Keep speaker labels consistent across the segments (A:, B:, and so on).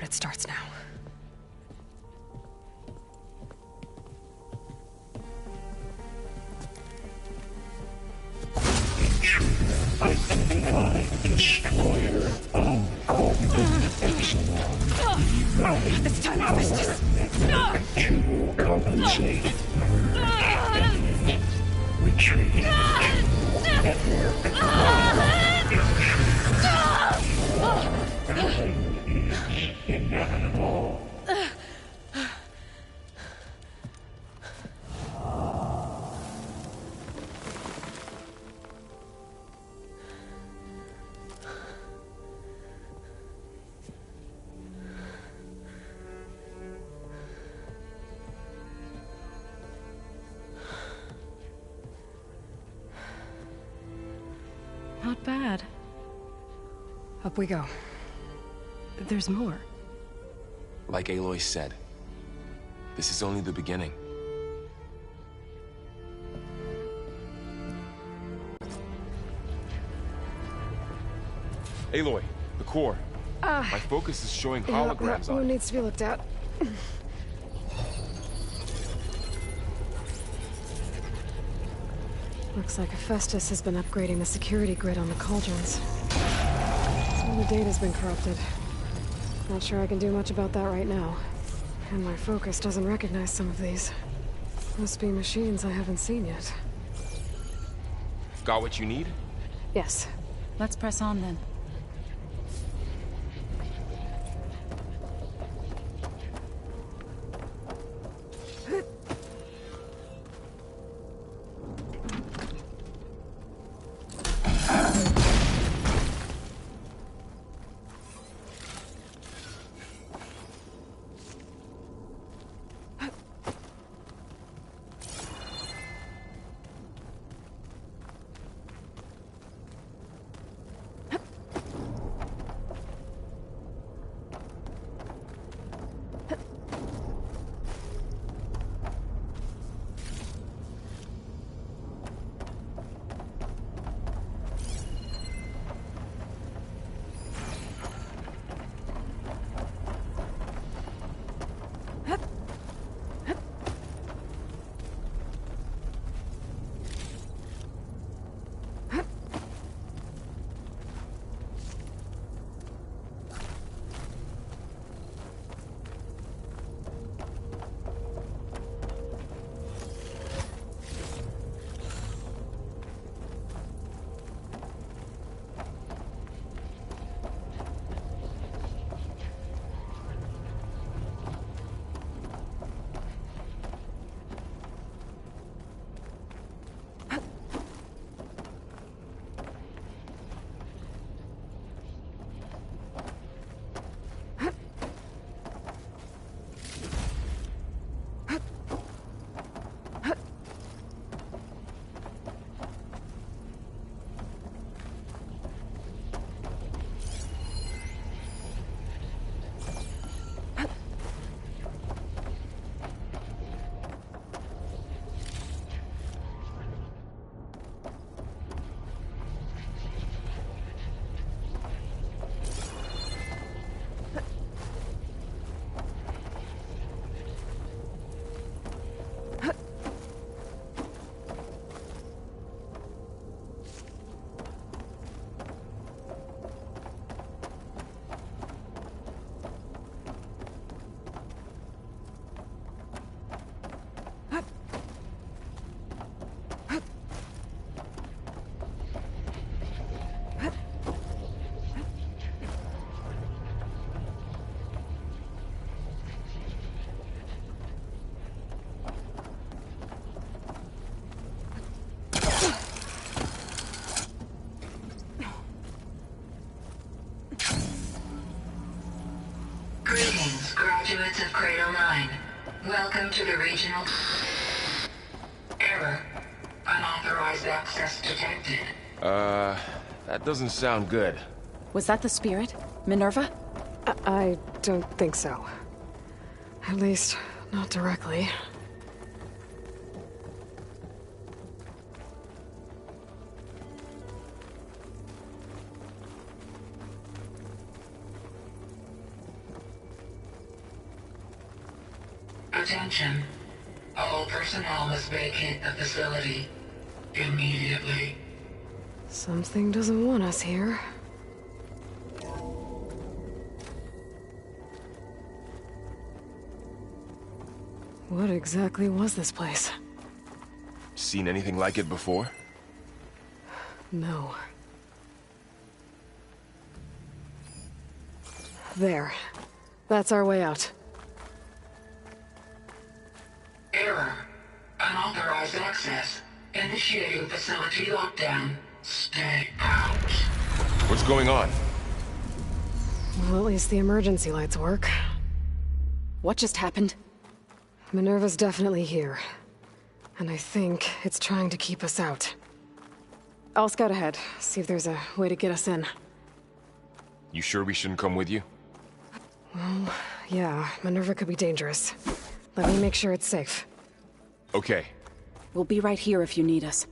A: it starts now. This time I missed it.
B: To compensate. Retreat. Inevitable.
C: Not bad.
A: Up we go.
C: There's more.
D: Like Aloy said, this is only the beginning. Aloy, the core. My focus is showing holograms on it.
A: Needs to be looked at. Looks like Hephaestus has been upgrading the security grid on the cauldrons. Some of the data's been corrupted. Not sure I can do much about that right now. And my focus doesn't recognize some of these. Must be machines I haven't seen yet.
D: Got what you need?
A: Yes.
C: Let's press on then.
E: Greetings, graduates of Cradle 9. Welcome to the regional... Error. Unauthorized access detected.
D: That doesn't sound good.
C: Was that the spirit? Minerva?
A: I don't think so. At least, not directly.
E: Attention. All personnel must vacate the facility. Immediately.
A: Something doesn't want us here. What exactly was this place?
D: Seen anything like it before?
A: No. There. That's our way out.
E: Error. Unauthorized access. Initiating facility lockdown. Stay out.
D: What's going on?
A: Well, at least the emergency lights work.
C: What just happened?
A: Minerva's definitely here. And I think it's trying to keep us out. I'll scout ahead, see if there's a way to get us in.
D: You sure we shouldn't come with you?
A: Well, yeah, Minerva could be dangerous. Let me make sure it's safe.
D: Okay.
C: We'll be right here if you need us.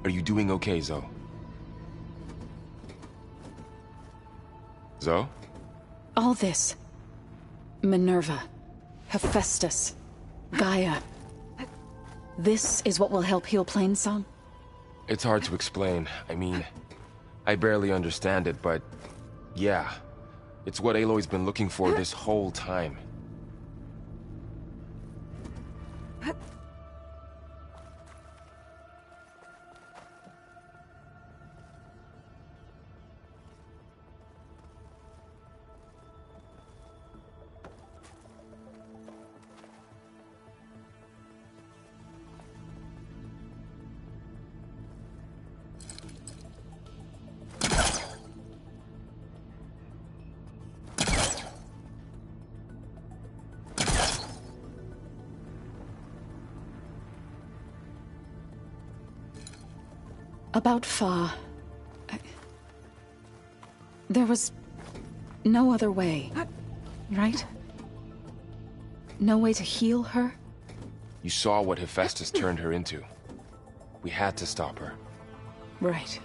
D: Are you doing okay, Zoe? Zoe?
C: All this. Minerva. Hephaestus. Gaia. This is what will help heal Plainsong?
D: It's hard to explain. I mean, I barely understand it, but yeah. It's what Aloy's been looking for this whole time.
C: About Fa. There was no other way, right? No way to heal her?
D: You saw what Hephaestus turned her into. We had to stop her.
C: Right.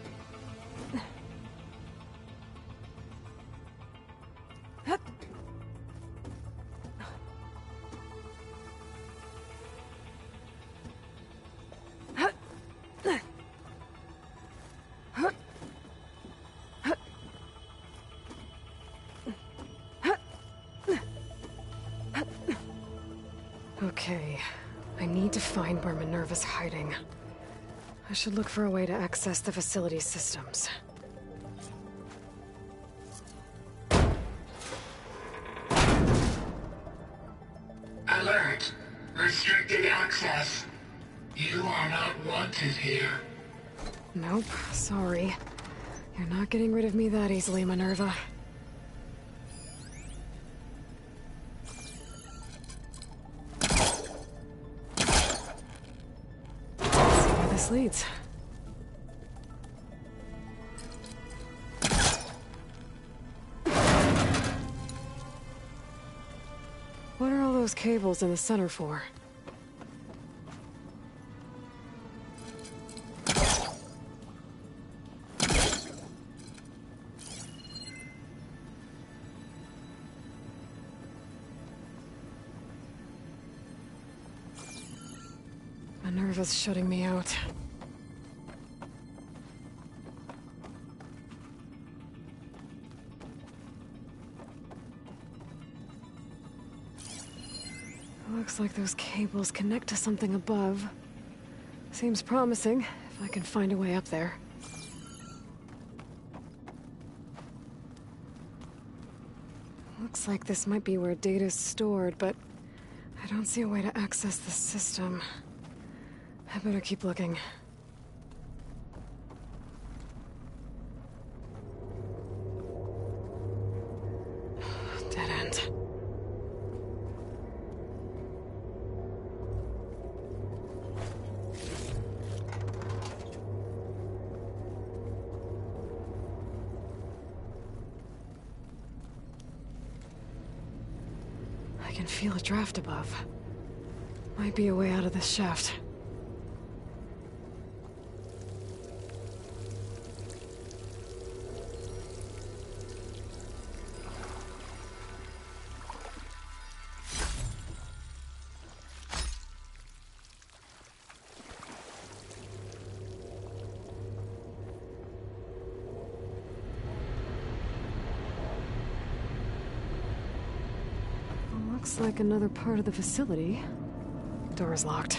A: Okay, I need to find where Minerva's hiding. I should look for a way to access the facility's systems.
E: Alert. Restricted access. You are not wanted here.
A: Nope, sorry. You're not getting rid of me that easily, Minerva. Let's see where this leads. What are all those cables in the center for? Minerva's shutting me out. Looks like those cables connect to something above. Seems promising, if I can find a way up there. Looks like this might be where data's stored, but I don't see a way to access the system. I better keep looking. can feel a draft above. Might be a way out of this shaft. Looks like another part of the facility. Door is locked.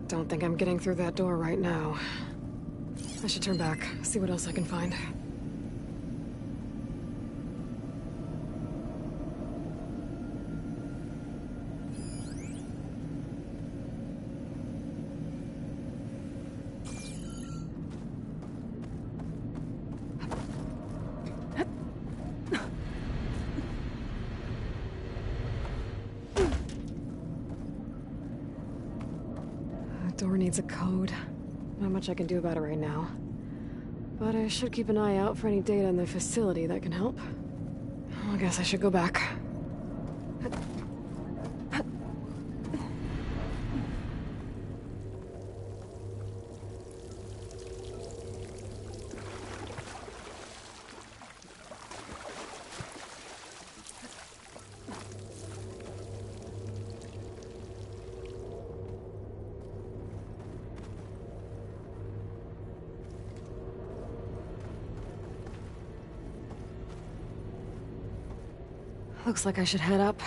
A: Don't think I'm getting through that door right now. I should turn back, see what else I can find. Door needs a code. Not much I can do about it right now. But I should keep an eye out for any data in the facility that can help. I guess I should go back. Looks like I should head up.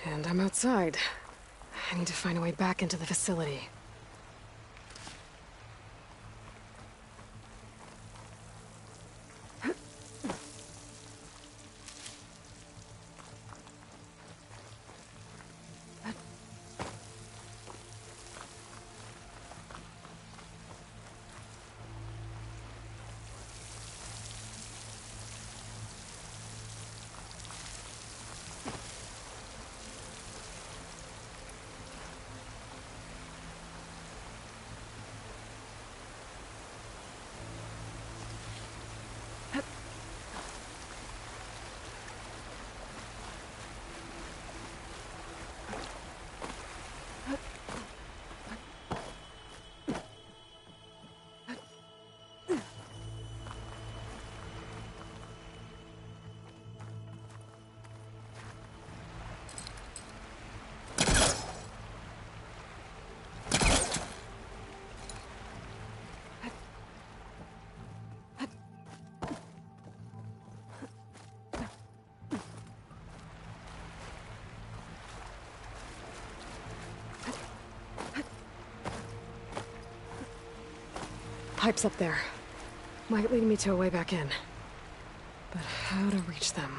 A: And I'm outside. I need to find a way back into the facility. Pipes up there. Might lead me to a way back in. But how to reach them?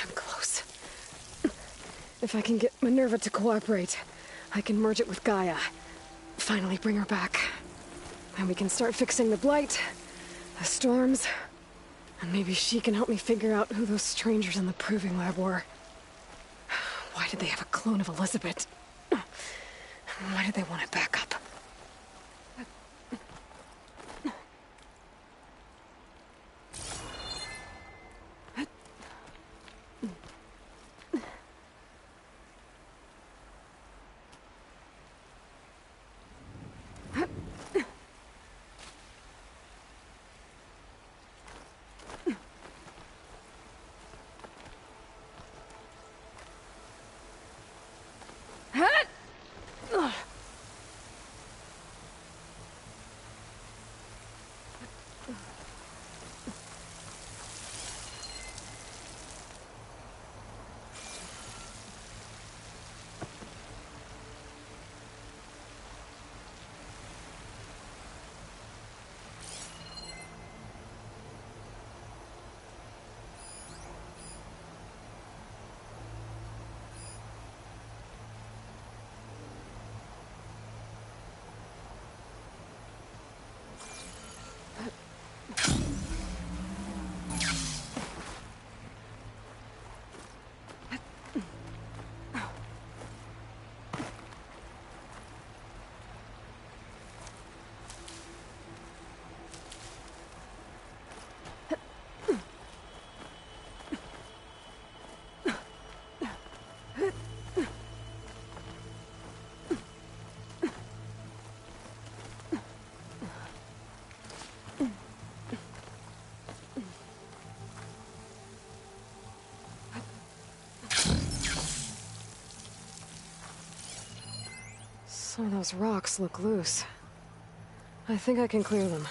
A: I'm close. If I can get Minerva to cooperate, I can merge it with Gaia. Finally bring her back. And we can start fixing the Blight, the storms, and maybe she can help me figure out who those strangers in the Proving Lab were. Why did they have a clone of Elizabeth? Why did they want it back up? Some of those rocks look loose. I think I can clear them.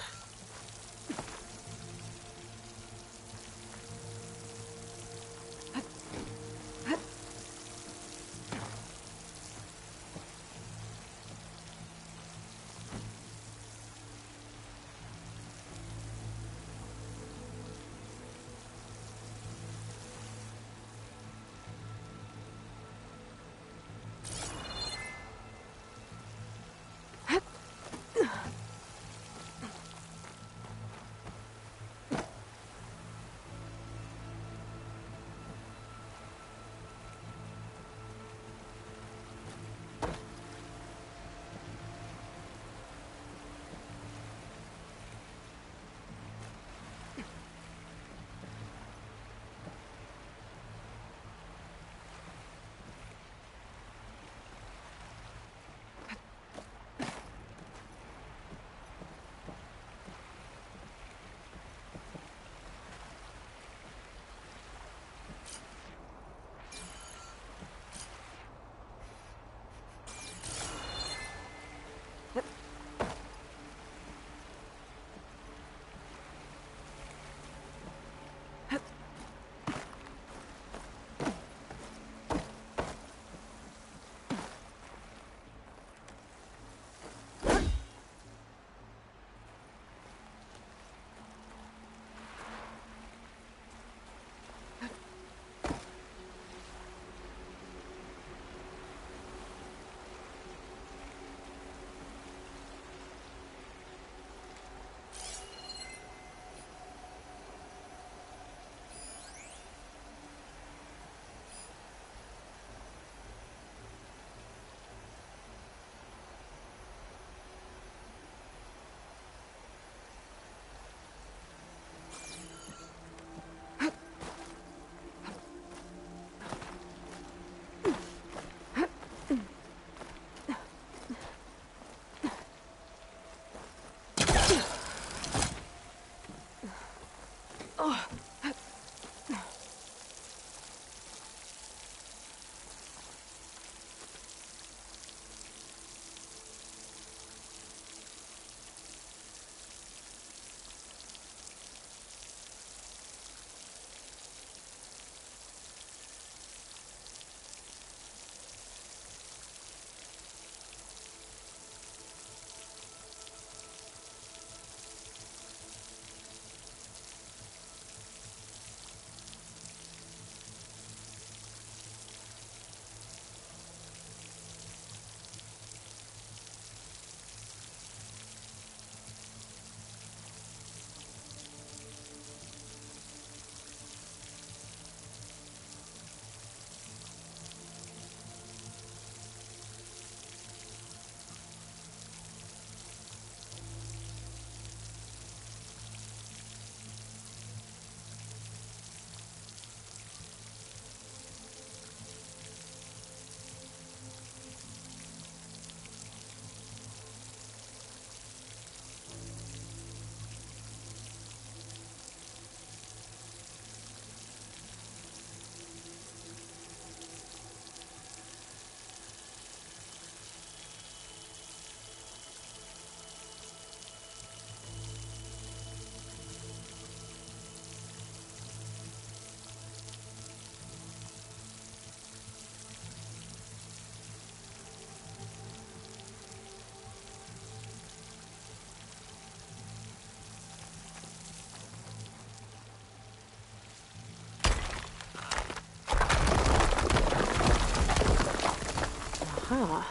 A: Ah,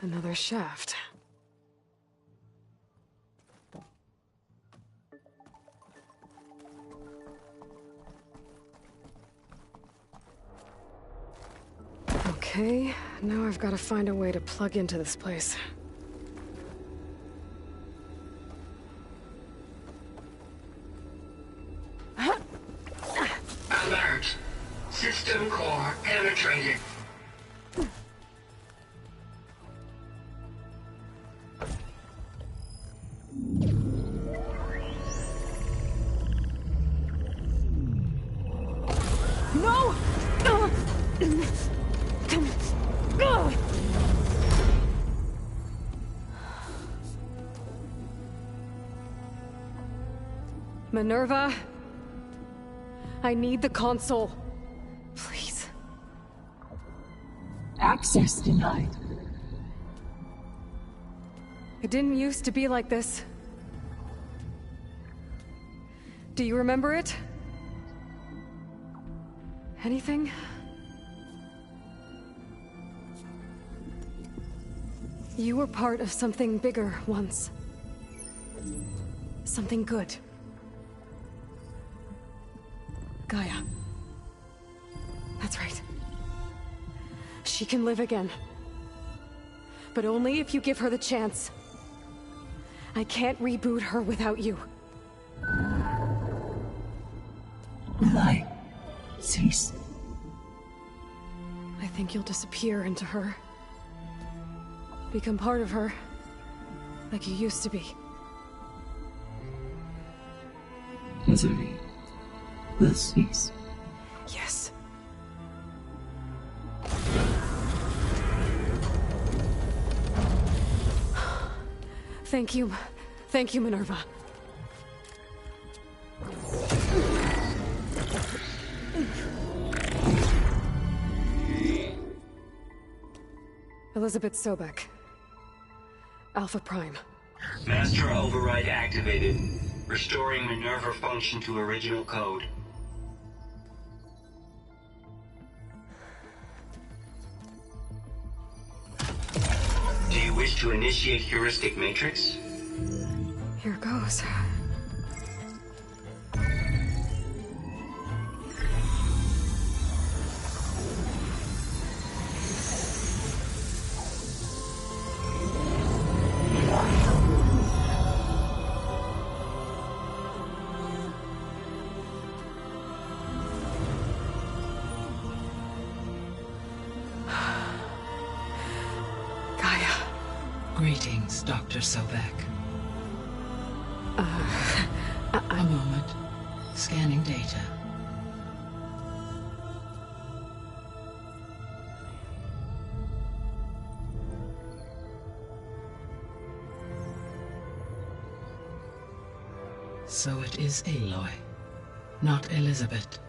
A: another shaft. Okay, now I've got to find a way to plug into this place.
E: Alert. System core penetrated.
A: No! Minerva? I need the console. Please.
F: Access denied.
A: It didn't used to be like this. Do you remember it? Anything? You were part of something bigger once. Something good. Gaia. That's right. She can live again. But only if you give her the chance. I can't reboot her without you.
F: Lie. Cease.
A: I think you'll disappear into her. Become part of her. Like you used to be.
F: Misery will cease.
A: Yes. Thank you. Thank you, Minerva. Elizabeth Sobek. Alpha Prime.
G: Master override activated. Restoring Minerva function to original code. Do you wish to initiate heuristic matrix?
A: Here goes.
F: Greetings, Dr. Sobek. A moment. Scanning data. So it is Aloy, not Elizabeth.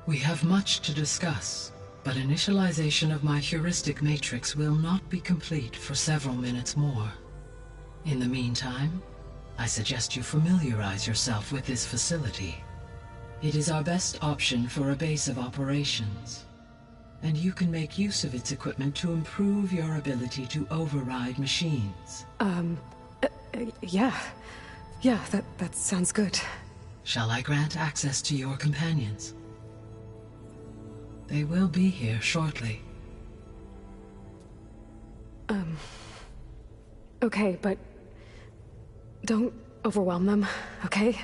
F: We have much to discuss. But initialization of my heuristic matrix will not be complete for several minutes more. In the meantime, I suggest you familiarize yourself with this facility. It is our best option for a base of operations, and you can make use of its equipment to improve your ability to override machines.
A: Yeah. Yeah, that sounds good.
F: Shall I grant access to your companions? They will be here shortly.
A: Okay, but don't overwhelm them, okay?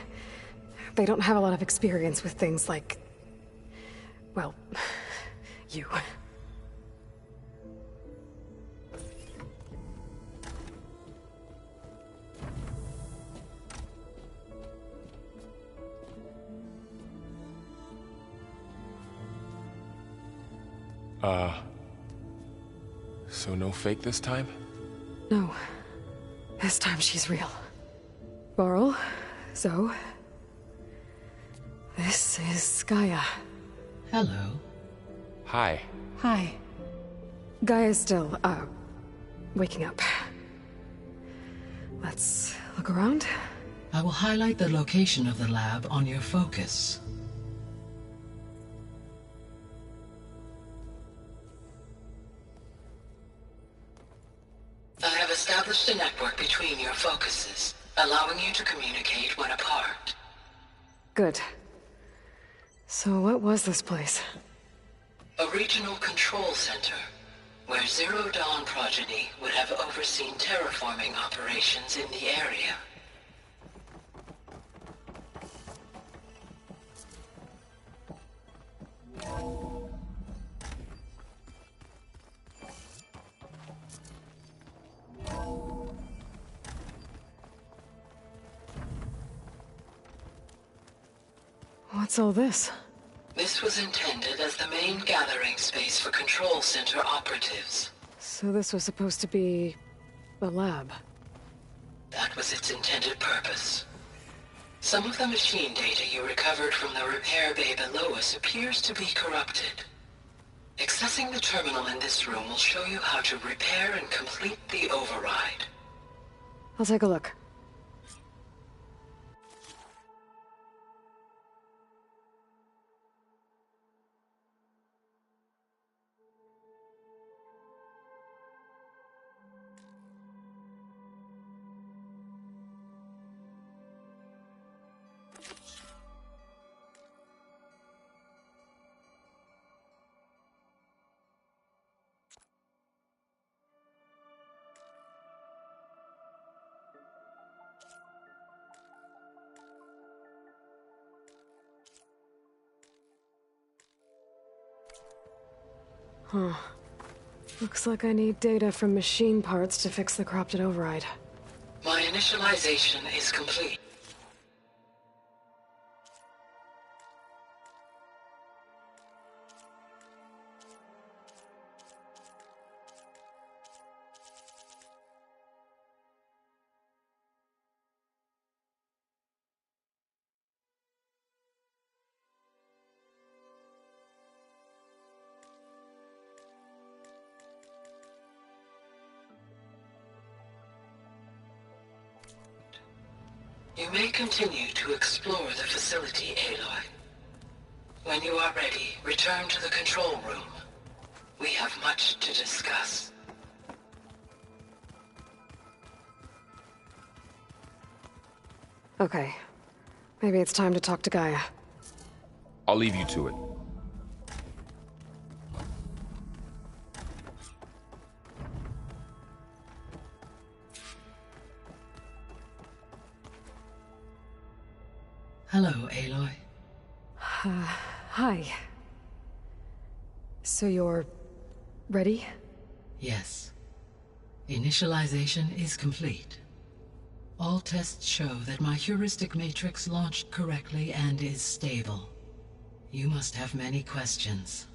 A: They don't have a lot of experience with things like, well, you.
D: So no fake this time?
A: No. This time she's real. Varl, Zoe. This is Gaia.
F: Hello.
D: Hi.
A: Hi. Gaia's still, waking up. Let's look around.
F: I will highlight the location of the lab on your focus. I have established a network between your focuses, allowing you to communicate when apart.
A: Good. So what was this place?
F: A regional control center, where Zero Dawn progeny would have overseen terraforming operations in the area.
A: What's all this?
F: This was intended as the main gathering space for control center operatives.
A: So this was supposed to be a lab.
F: That was its intended purpose. Some of the machine data you recovered from the repair bay below us appears to be corrupted. Accessing the terminal in this room will show you how to repair and complete the override.
A: I'll take a look. Huh. Looks like I need data from machine parts to fix the corrupted override.
F: My initialization is complete. You may continue to explore the facility, Aloy. When you are ready, return to the control room. We have much to discuss.
A: Okay. Maybe it's time to talk to Gaia.
D: I'll leave you to it.
F: Hello, Aloy.
A: Hi. So you're... ready?
F: Yes. Initialization is complete. All tests show that my heuristic matrix launched correctly and is stable. You must have many questions.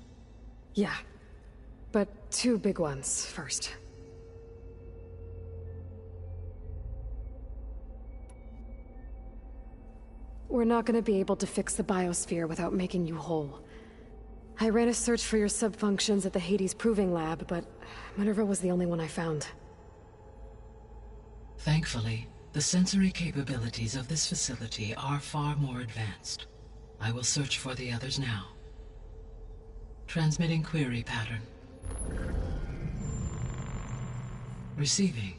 A: Yeah. But two big ones first. We're not gonna be able to fix the biosphere without making you whole. I ran a search for your subfunctions at the Hades Proving Lab, but Minerva was the only one I found.
F: Thankfully, the sensory capabilities of this facility are far more advanced. I will search for the others now. Transmitting query pattern. Receiving.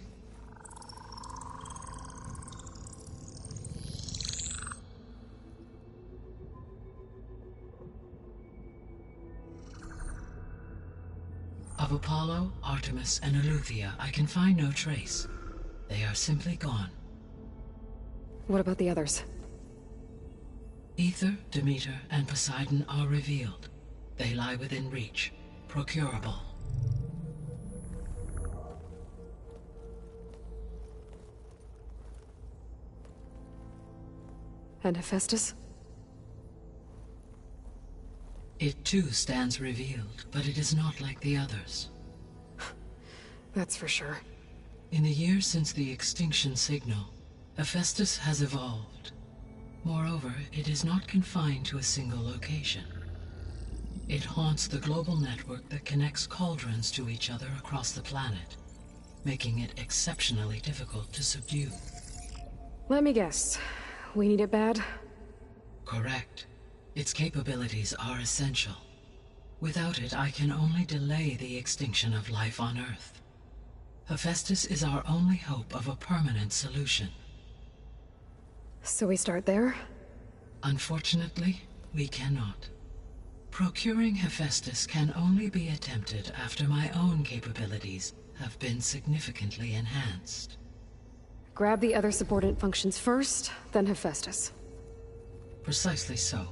F: Of Apollo, Artemis, and Eleuthia, I can find no trace. They are simply gone.
A: What about the others?
F: Aether, Demeter, and Poseidon are revealed. They lie within reach, procurable.
A: And Hephaestus?
F: It too stands revealed, but it is not like the others.
A: That's for sure.
F: In the years since the extinction signal, Hephaestus has evolved. Moreover, it is not confined to a single location. It haunts the global network that connects cauldrons to each other across the planet, making it exceptionally difficult to subdue.
A: Let me guess. We need it bad?
F: Correct. Its capabilities are essential. Without it, I can only delay the extinction of life on Earth. Hephaestus is our only hope of a permanent solution.
A: So we start there?
F: Unfortunately, we cannot. Procuring Hephaestus can only be attempted after my own capabilities have been significantly enhanced.
A: Grab the other subordinate functions first, then Hephaestus.
F: Precisely so.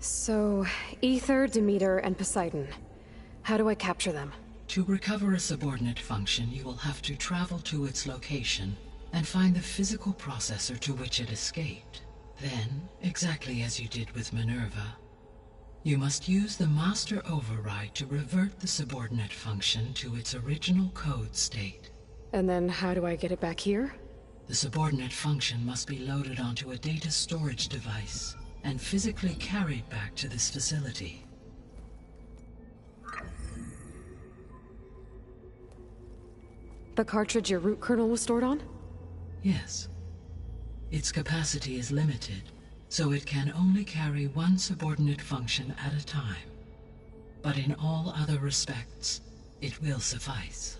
A: So, Aether, Demeter, and Poseidon. How do I capture them?
F: To recover a subordinate function, you will have to travel to its location and find the physical processor to which it escaped. Then, exactly as you did with Minerva, you must use the master override to revert the subordinate function to its original code state.
A: And then how do I get it back here?
F: The subordinate function must be loaded onto a data storage device and physically carried back to this facility.
A: The cartridge your root kernel was stored on?
F: Yes. Its capacity is limited, so it can only carry one subordinate function at a time. But in all other respects, it will suffice.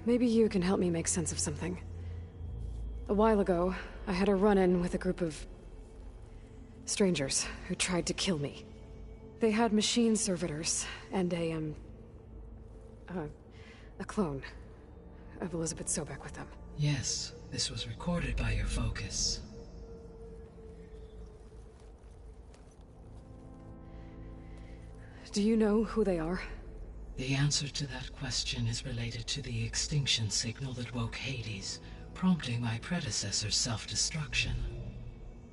A: Maybe you can help me make sense of something. A while ago, I had a run-in with a group of strangers who tried to kill me. They had machine servitors and a clone of Elizabeth Sobek with them.
F: Yes, this was recorded by your focus.
A: Do you know who they are?
F: The answer to that question is related to the extinction signal that woke Hades, prompting my predecessor's self-destruction.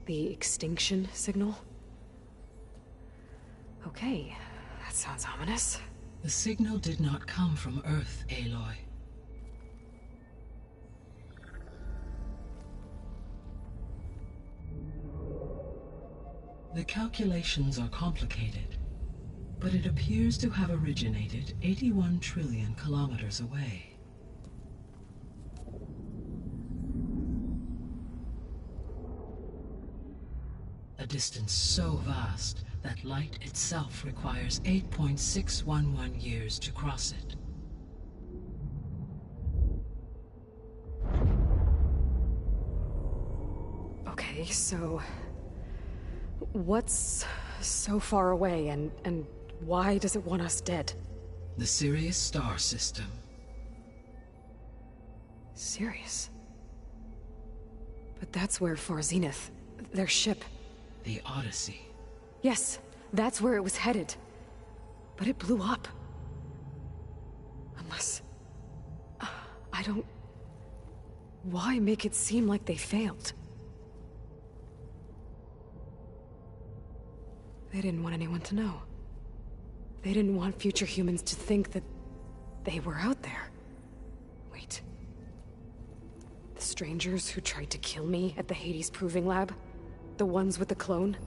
A: The extinction signal? Okay, that sounds ominous.
F: The signal did not come from Earth, Aloy. The calculations are complicated, but it appears to have originated 81 trillion kilometers away. A distance so vast that light itself requires 8.611 years to cross it.
A: Okay, so... what's so far away, and why does it want us dead?
F: The Sirius star system.
A: Sirius? But that's where Far Zenith, their ship...
F: The Odyssey.
A: Yes, that's where it was headed. But it blew up. Unless... I don't... Why make it seem like they failed? They didn't want anyone to know. They didn't want future humans to think that they were out there. Wait. The strangers who tried to kill me at the Hades Proving Lab? The ones with the clone?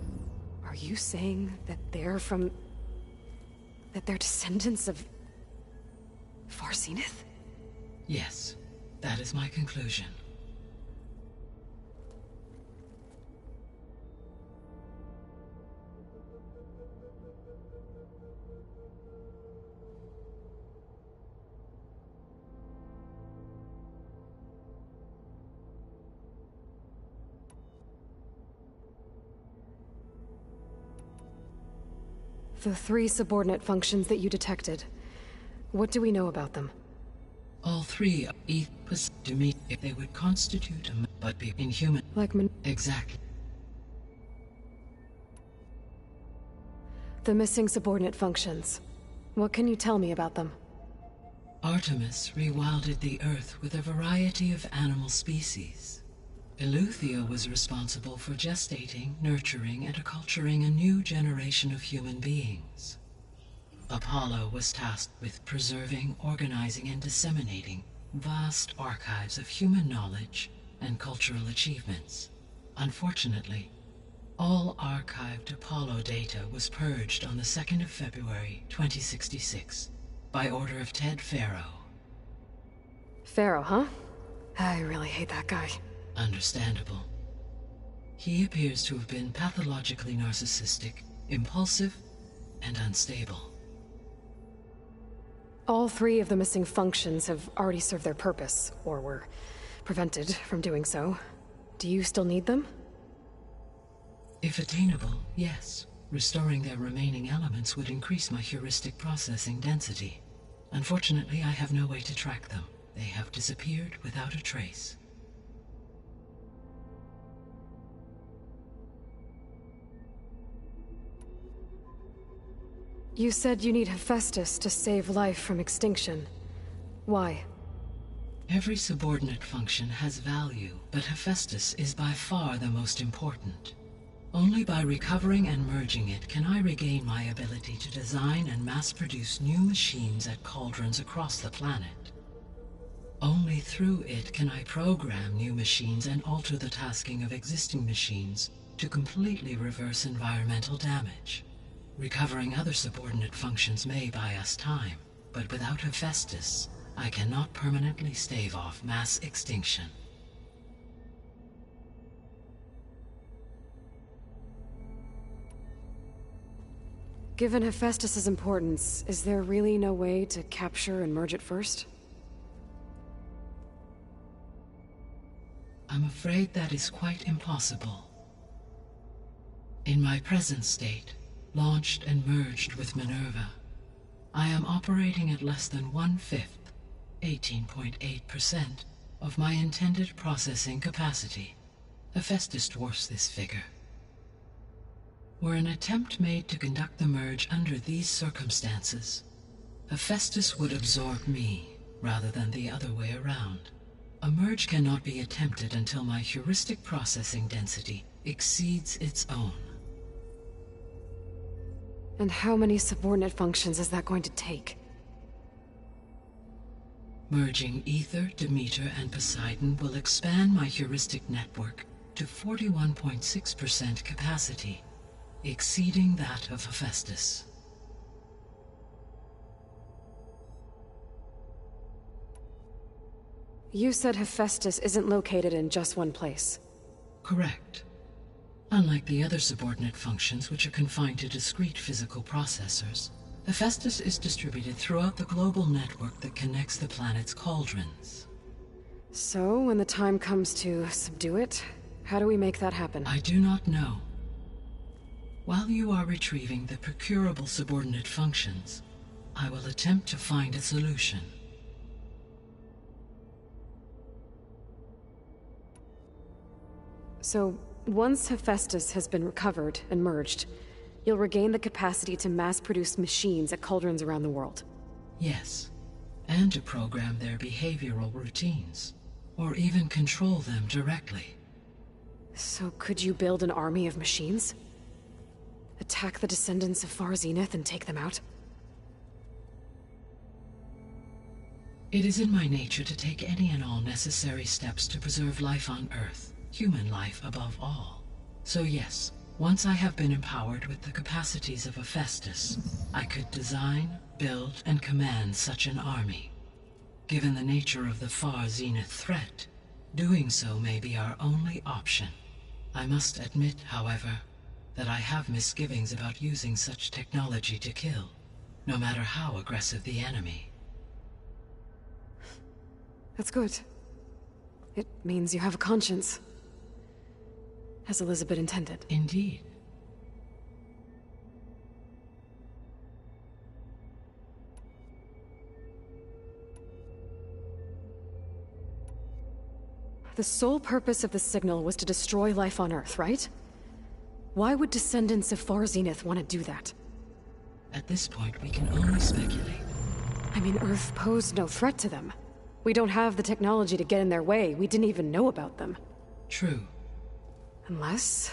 A: Are you saying that they're from... that they're descendants of... Far Zenith?
F: Yes, that is my conclusion.
A: The 3 subordinate functions that you detected. What do we know about them?
F: All 3 of each to me if they would constitute but be inhuman.
A: Like
F: Exactly.
A: the missing subordinate functions. What can you tell me about them?
F: Artemis rewilded the Earth with a variety of animal species. Eleuthia was responsible for gestating, nurturing, and acculturating a new generation of human beings. Apollo was tasked with preserving, organizing, and disseminating vast archives of human knowledge and cultural achievements. Unfortunately, all archived Apollo data was purged on the 2nd of February, 2066, by order of Ted Faro.
A: Pharaoh, huh? I really hate that guy.
F: Understandable. He appears to have been pathologically narcissistic, impulsive, and unstable.
A: All 3 of the missing functions have already served their purpose, or were prevented from doing so. Do you still need them?
F: If attainable, yes. Restoring their remaining elements would increase my heuristic processing density. Unfortunately, I have no way to track them. They have disappeared without a trace.
A: You said you need Hephaestus to save life from extinction. Why?
F: Every subordinate function has value, but Hephaestus is by far the most important. Only by recovering and merging it can I regain my ability to design and mass-produce new machines at cauldrons across the planet. Only through it can I program new machines and alter the tasking of existing machines to completely reverse environmental damage. Recovering other subordinate functions may buy us time, but without Hephaestus, I cannot permanently stave off mass extinction.
A: Given Hephaestus's importance, is there really no way to capture and merge it first?
F: I'm afraid that is quite impossible. In my present state, launched and merged with Minerva, I am operating at less than 1/5, 18.8%, of my intended processing capacity. Hephaestus dwarfs this figure. Were an attempt made to conduct the merge under these circumstances, Hephaestus would absorb me rather than the other way around. A merge cannot be attempted until my heuristic processing density exceeds its own.
A: And how many subordinate functions is that going to take?
F: Merging Ether, Demeter, and Poseidon will expand my heuristic network to 41.6% capacity, exceeding that of Hephaestus.
A: You said Hephaestus isn't located in just one place.
F: Correct. Unlike the other subordinate functions, which are confined to discrete physical processors, Hephaestus is distributed throughout the global network that connects the planet's cauldrons.
A: So, when the time comes to subdue it, how do we make that happen?
F: I do not know. While you are retrieving the procurable subordinate functions, I will attempt to find a solution.
A: So, once Hephaestus has been recovered and merged, you'll regain the capacity to mass-produce machines at cauldrons around the world.
F: Yes, and to program their behavioral routines, or even control them directly.
A: So could you build an army of machines? Attack the descendants of Far Zenith and take them out?
F: It is in my nature to take any and all necessary steps to preserve life on Earth, human life above all. So yes, once I have been empowered with the capacities of Hephaestus, I could design, build, and command such an army. Given the nature of the Far Zenith threat, doing so may be our only option. I must admit, however, that I have misgivings about using such technology to kill, no matter how aggressive the enemy.
A: That's good. It means you have a conscience. As Elizabeth intended.
F: Indeed.
A: The sole purpose of the signal was to destroy life on Earth, right? Why would descendants of Far Zenith want to do that?
F: At this point, we can only speculate.
A: I mean, Earth posed no threat to them. We don't have the technology to get in their way. We didn't even know about them.
F: True.
A: Unless...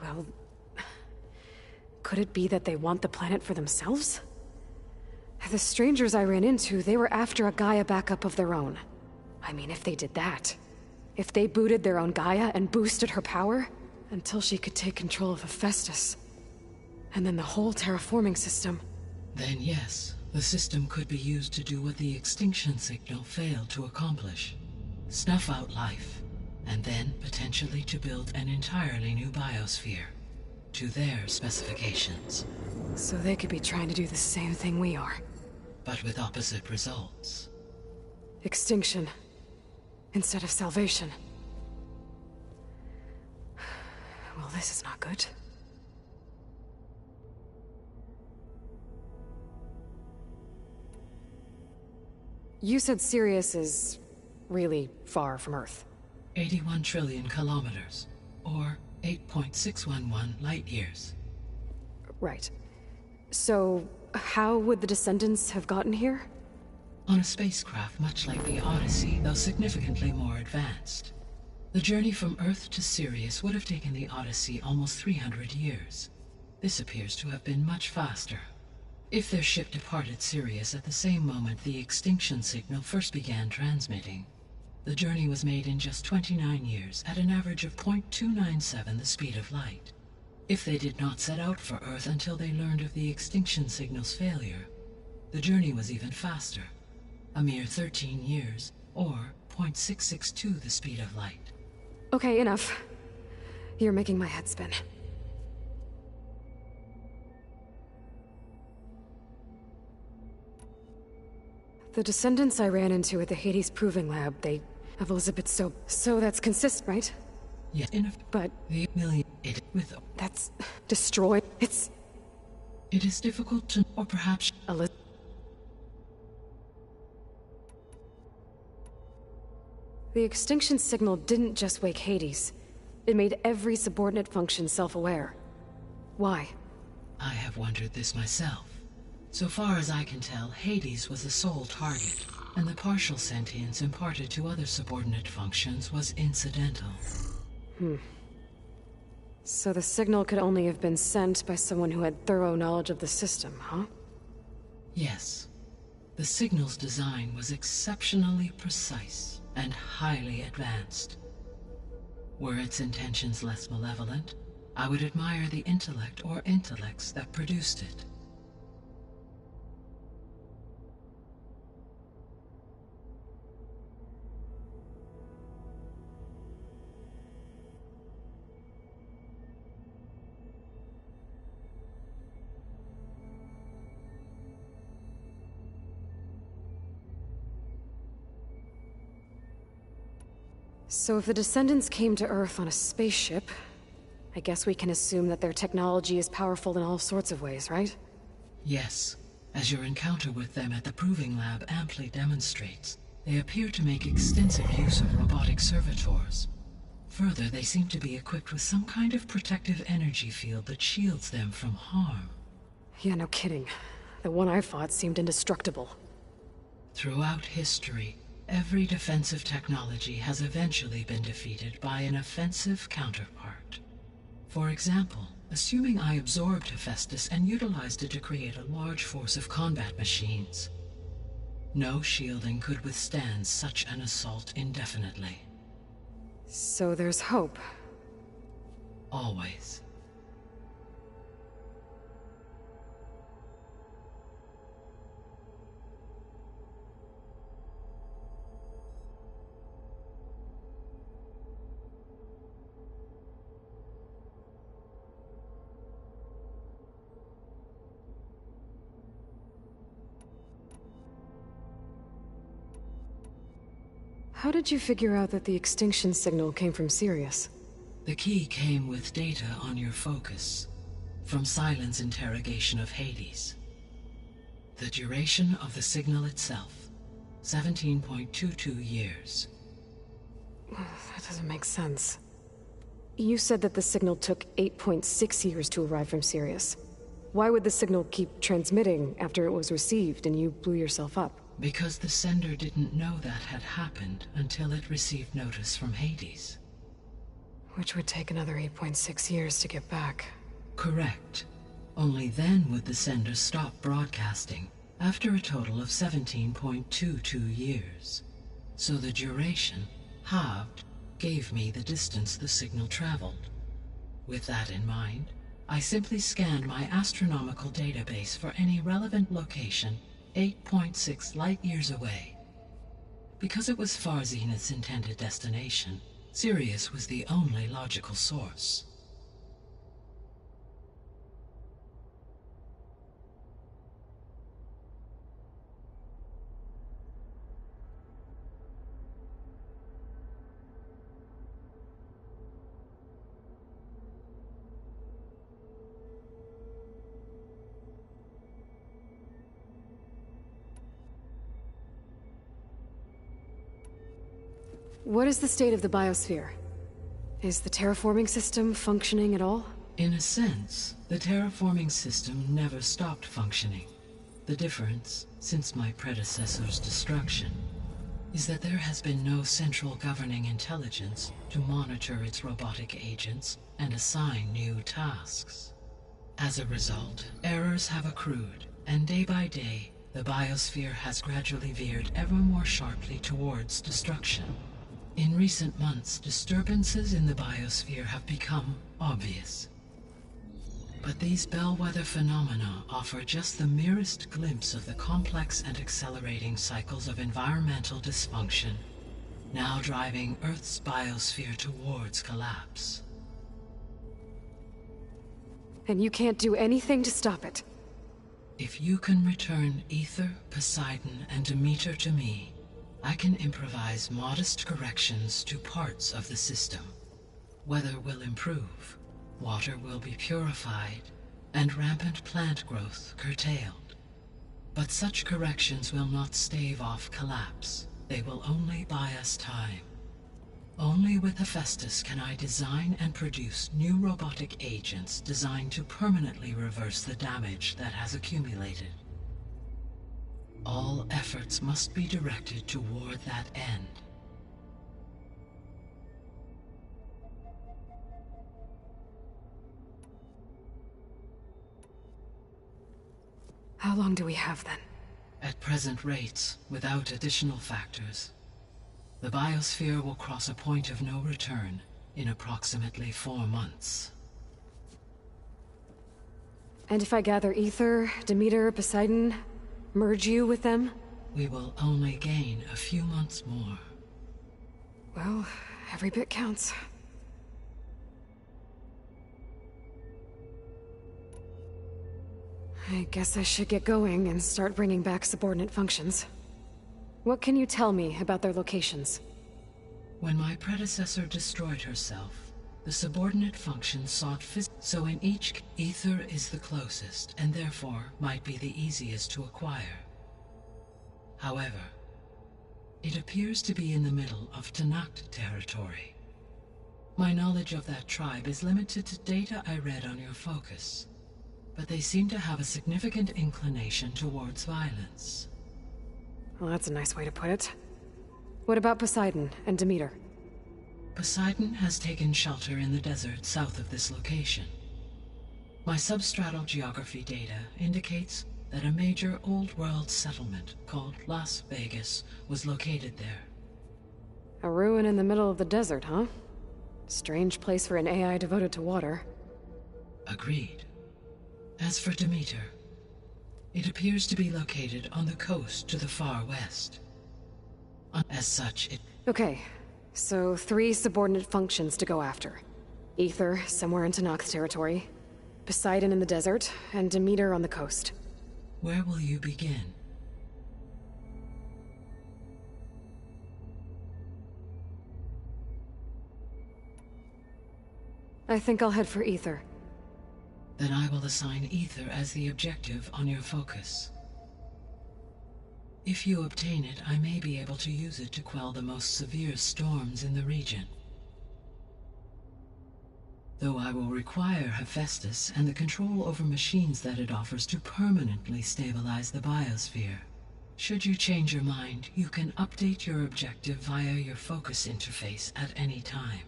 A: well... could it be that they want the planet for themselves? The strangers I ran into, they were after a Gaia backup of their own. I mean, if they did that... if they booted their own Gaia and boosted her power... until she could take control of Hephaestus. And then the whole terraforming system...
F: Then yes, the system could be used to do what the extinction signal failed to accomplish. Snuff out life. And then, potentially, to build an entirely new biosphere. To their specifications.
A: So they could be trying to do the same thing we are.
F: But with opposite results.
A: Extinction. Instead of salvation. Well, this is not good. You said Sirius is... really far from Earth.
F: 81 trillion kilometers, or 8.611 light-years.
A: Right. So, how would the descendants have gotten here?
F: On a spacecraft much like the Odyssey, though significantly more advanced. The journey from Earth to Sirius would have taken the Odyssey almost 300 years. This appears to have been much faster. If their ship departed Sirius at the same moment the extinction signal first began transmitting, the journey was made in just 29 years at an average of 0.297 the speed of light. If they did not set out for Earth until they learned of the extinction signal's failure, the journey was even faster, a mere 13 years, or 0.662 the speed of light.
A: Okay, enough. You're making my head spin. The descendants I ran into at the Hades Proving Lab, they have Elizabeth so that's consistent, right?
F: Yet
A: But
F: the million it with
A: that's destroyed.
F: it is difficult to, or perhaps
A: The extinction signal didn't just wake Hades. It made every subordinate function self-aware. Why?
F: I have wondered this myself. So far as I can tell, Hades was the sole target. and the partial sentience imparted to other subordinate functions was incidental.
A: So the signal could only have been sent by someone who had thorough knowledge of the system, huh?
F: Yes. The signal's design was exceptionally precise and highly advanced. Were its intentions less malevolent, I would admire the intellect or intellects that produced it.
A: So if the Descendants came to Earth on a spaceship, I guess we can assume that their technology is powerful in all sorts of ways, right?
F: Yes, as your encounter with them at the Proving Lab amply demonstrates, they appear to make extensive use of robotic servitors. Further, they seem to be equipped with some kind of protective energy field that shields them from harm.
A: Yeah, no kidding. The one I fought seemed indestructible.
F: Throughout history, every defensive technology has eventually been defeated by an offensive counterpart. For example, assuming I absorbed Hephaestus and utilized it to create a large force of combat machines. No shielding could withstand such an assault indefinitely.
A: So there's hope.
F: Always.
A: How did you figure out that the extinction signal came from Sirius?
F: The key came with data on your focus, from Sylens' interrogation of Hades. The duration of the signal itself, 17.22 years.
A: That doesn't make sense. You said that the signal took 8.6 years to arrive from Sirius. Why would the signal keep transmitting after it was received and you blew yourself up?
F: Because the sender didn't know that had happened until it received notice from Hades.
A: Which would take another 8.6 years to get back.
F: Correct. Only then would the sender stop broadcasting, after a total of 17.22 years. So the duration, halved, gave me the distance the signal traveled. With that in mind, I simply scanned my astronomical database for any relevant location 8.6 light-years away. Because it was Far Zenith's intended destination, Sirius was the only logical source.
A: What is the state of the biosphere? Is the terraforming system functioning at all?
F: In a sense, the terraforming system never stopped functioning. The difference, since my predecessor's destruction, is that there has been no central governing intelligence to monitor its robotic agents and assign new tasks. As a result, errors have accrued, and day by day, the biosphere has gradually veered ever more sharply towards destruction. In recent months, disturbances in the biosphere have become obvious. But these bellwether phenomena offer just the merest glimpse of the complex and accelerating cycles of environmental dysfunction, now driving Earth's biosphere towards collapse.
A: And you can't do anything to stop it?
F: If you can return Aether, Poseidon, and Demeter to me, I can improvise modest corrections to parts of the system. Weather will improve, water will be purified, and rampant plant growth curtailed. But such corrections will not stave off collapse. They will only buy us time. Only with Hephaestus can I design and produce new robotic agents designed to permanently reverse the damage that has accumulated. All efforts must be directed toward that end.
A: How long do we have then?
F: At present rates, without additional factors, the biosphere will cross a point of no return in approximately 4 months.
A: And if I gather Ether, Demeter, Poseidon, merge you with them?
F: We will only gain a few months more.
A: Well, every bit counts. I guess I should get going and start bringing back subordinate functions. What can you tell me about their locations?
F: When my predecessor destroyed herself, the subordinate functions sought so in each Ether is the closest, and therefore might be the easiest to acquire. However, it appears to be in the middle of Tenakth territory. My knowledge of that tribe is limited to data I read on your focus, but they seem to have a significant inclination towards violence.
A: Well, that's a nice way to put it. What about Poseidon and Demeter?
F: Poseidon has taken shelter in the desert south of this location. My substratal geography data indicates that a major old-world settlement called Las Vegas was located there.
A: A ruin in the middle of the desert, huh? Strange place for an AI devoted to water.
F: Agreed. As for Demeter, it appears to be located on the coast to the far west. As such, it...
A: Okay, so 3 subordinate functions to go after. Ether, somewhere in Tenakth territory. Poseidon in the desert, and Demeter on the coast.
F: Where will you begin?
A: I think I'll head for Ether.
F: Then I will assign Ether as the objective on your focus. If you obtain it, I may be able to use it to quell the most severe storms in the region. Though I will require Hephaestus and the control over machines that it offers to permanently stabilize the biosphere. Should you change your mind, you can update your objective via your focus interface at any time.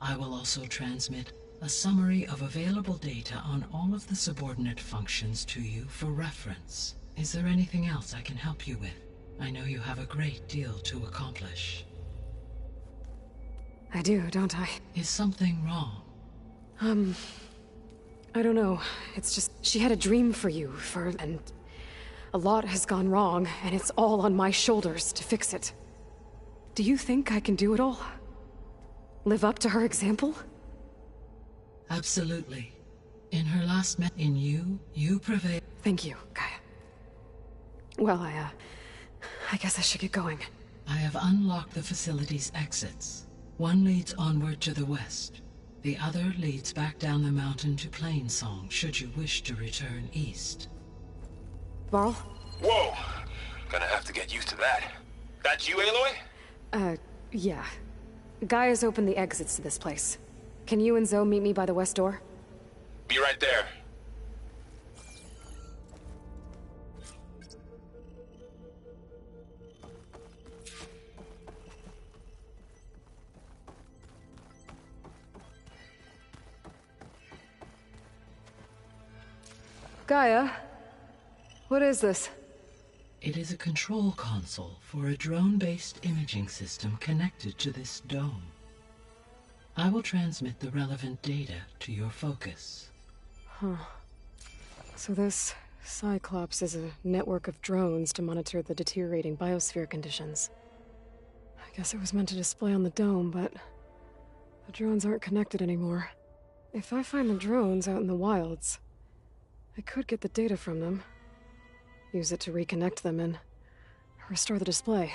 F: I will also transmit a summary of available data on all of the subordinate functions to you for reference. Is there anything else I can help you with? I know you have a great deal to accomplish.
A: I do, don't I?
F: Is something wrong?
A: I don't know. It's just, she had a dream for you, and a lot has gone wrong, and it's all on my shoulders to fix it. Do you think I can do it all? Live up to her example?
F: Absolutely. In her last in you prevail.
A: Thank you, Gaia. Well, I guess I should get going.
F: I have unlocked the facility's exits. One leads onward to the west. The other leads back down the mountain to Plainsong, should you wish to return east.
A: Varl?
D: Whoa! Gonna have to get used to that. That's you, Aloy?
A: Yeah. Gaia's opened the exits to this place. Can you and Zoe meet me by the west door?
D: Be right there.
A: Gaia? What is this?
F: It is a control console for a drone-based imaging system connected to this dome. I will transmit the relevant data to your focus.
A: Huh. So this Cyclops is a network of drones to monitor the deteriorating biosphere conditions. I guess it was meant to display on the dome, but the drones aren't connected anymore. If I find the drones out in the wilds, I could get the data from them, use it to reconnect them and restore the display.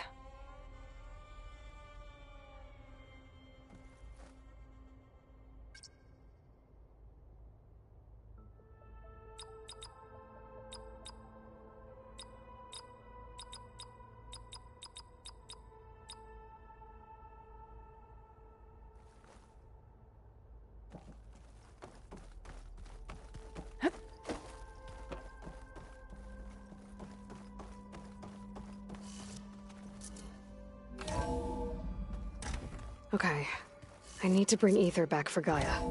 A: Okay. I need to bring Ether back for Gaia.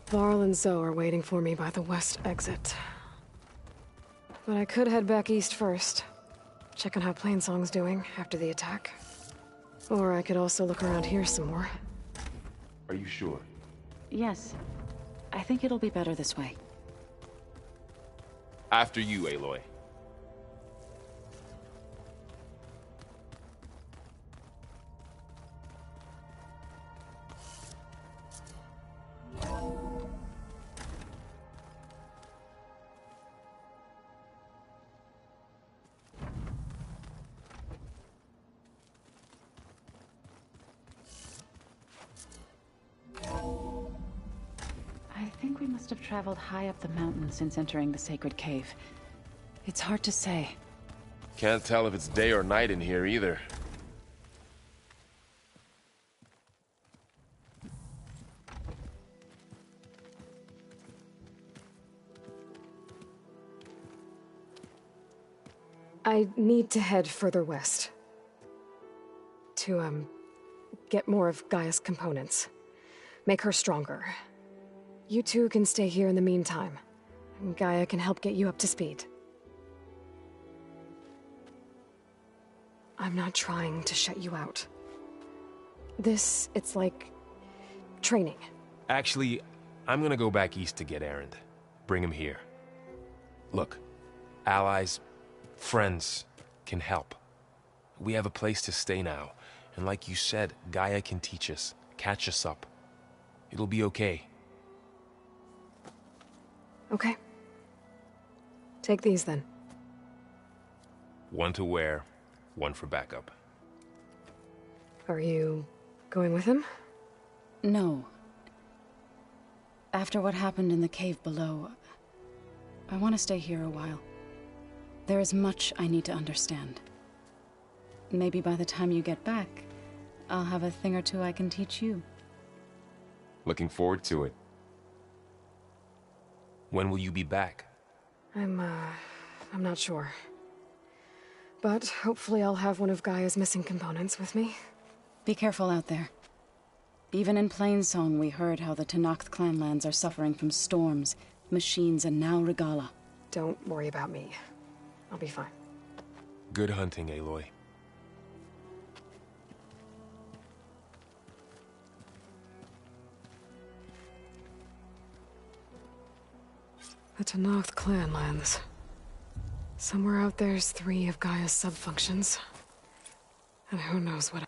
A: Varl and Zoe are waiting for me by the west exit. But I could head back east first. Check on how Plainsong's doing after the attack. Or I could also look around here some more.
D: Are you sure?
C: Yes. I think it'll be better this way.
D: After you, Aloy.
C: I think we must have traveled high up the mountain since entering the sacred cave. It's hard to say.
D: Can't tell if it's day or night in here either.
A: I need to head further west. To, get more of Gaia's components. Make her stronger. You two can stay here in the meantime. And Gaia can help get you up to speed. I'm not trying to shut you out. It's like... training.
D: Actually, I'm gonna go back east to get Erend. Bring him here. Look, allies, friends can help. We have a place to stay now, and like you said, Gaia can teach us, catch us up. It'll be okay.
A: Okay. Take these then.
D: One to wear, one for backup.
A: Are you going with him?
C: No. After what happened in the cave below, I want to stay here a while. There is much I need to understand. Maybe by the time you get back, I'll have a thing or two I can teach you.
D: Looking forward to it. When will you be back?
A: I'm not sure. But hopefully I'll have one of Gaia's missing components with me.
C: Be careful out there. Even in Plainsong, we heard how the Tenakth clanlands are suffering from storms, machines, and now Regalla.
A: Don't worry about me. I'll be fine.
D: Good hunting, Aloy.
A: The Tenakth clanlands. Somewhere out there's 3 of Gaia's subfunctions. And who knows what...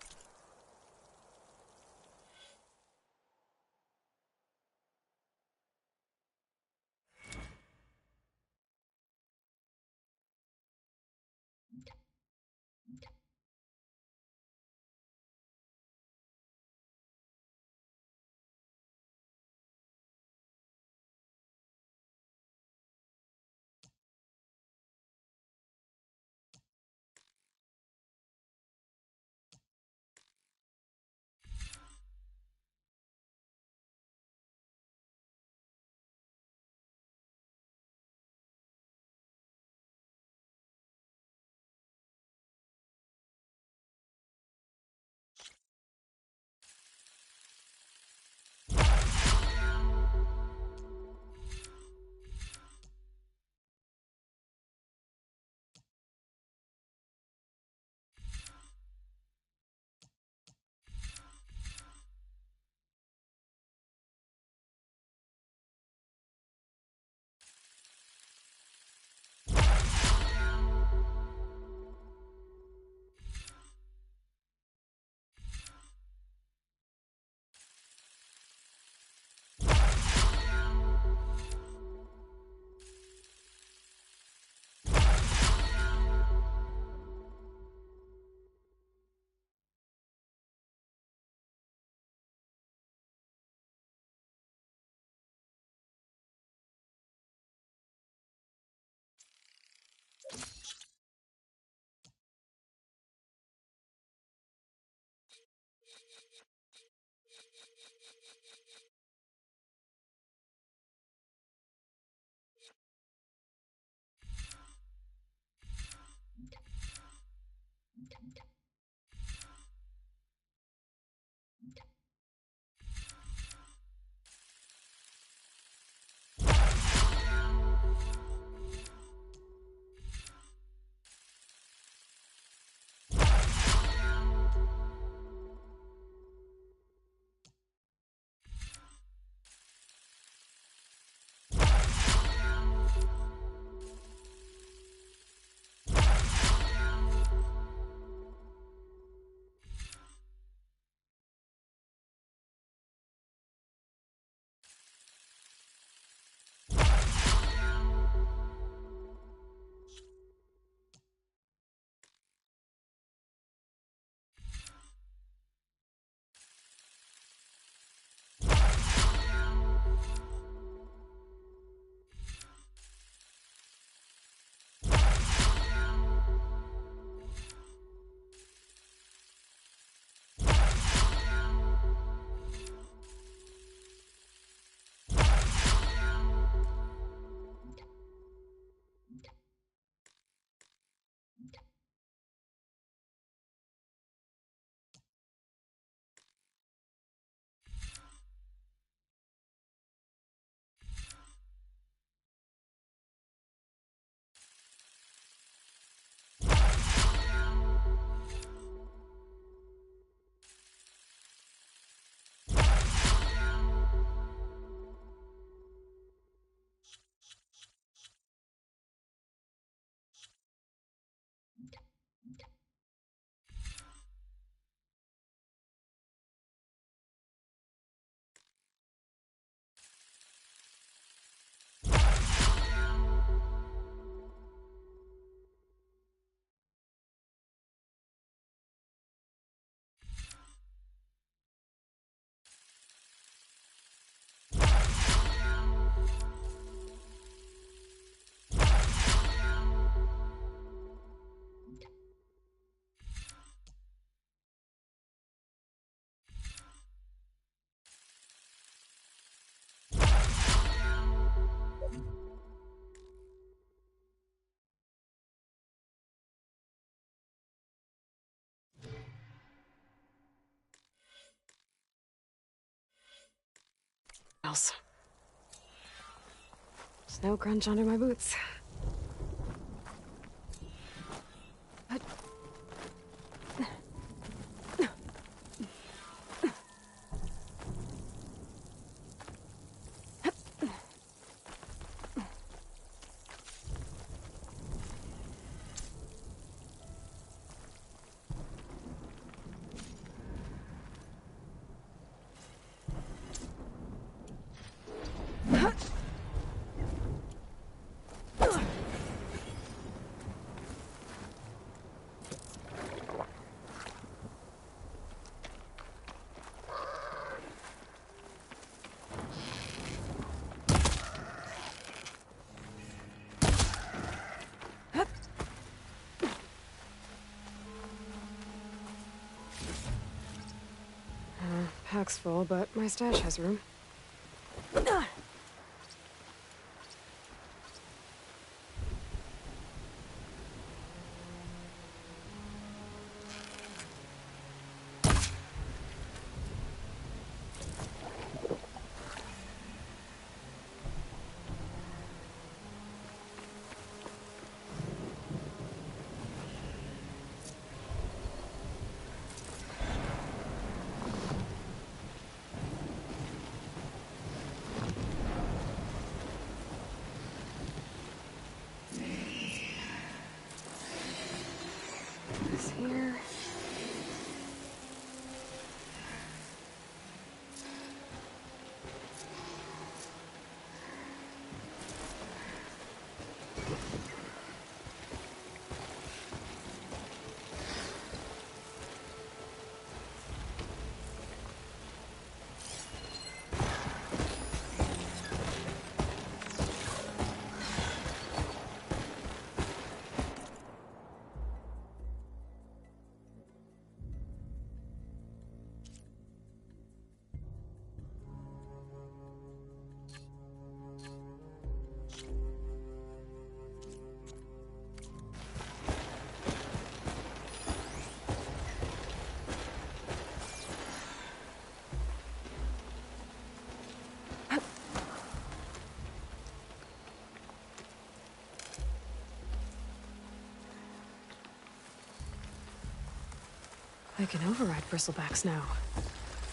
A: else. Snow crunch under my boots. Pack's full, but my stash has room. Here. I can override bristlebacks now.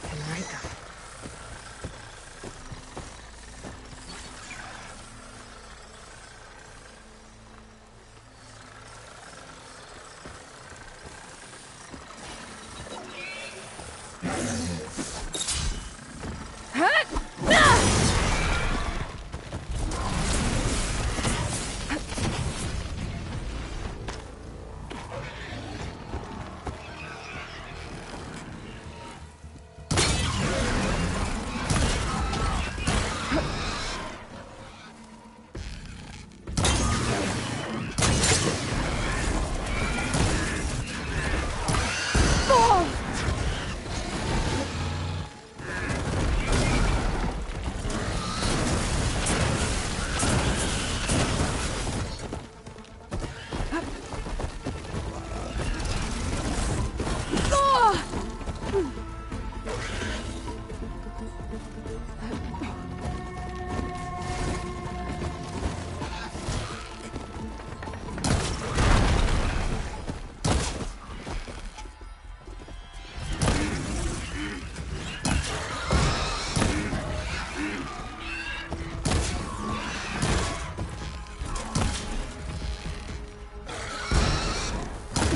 A: And ride them.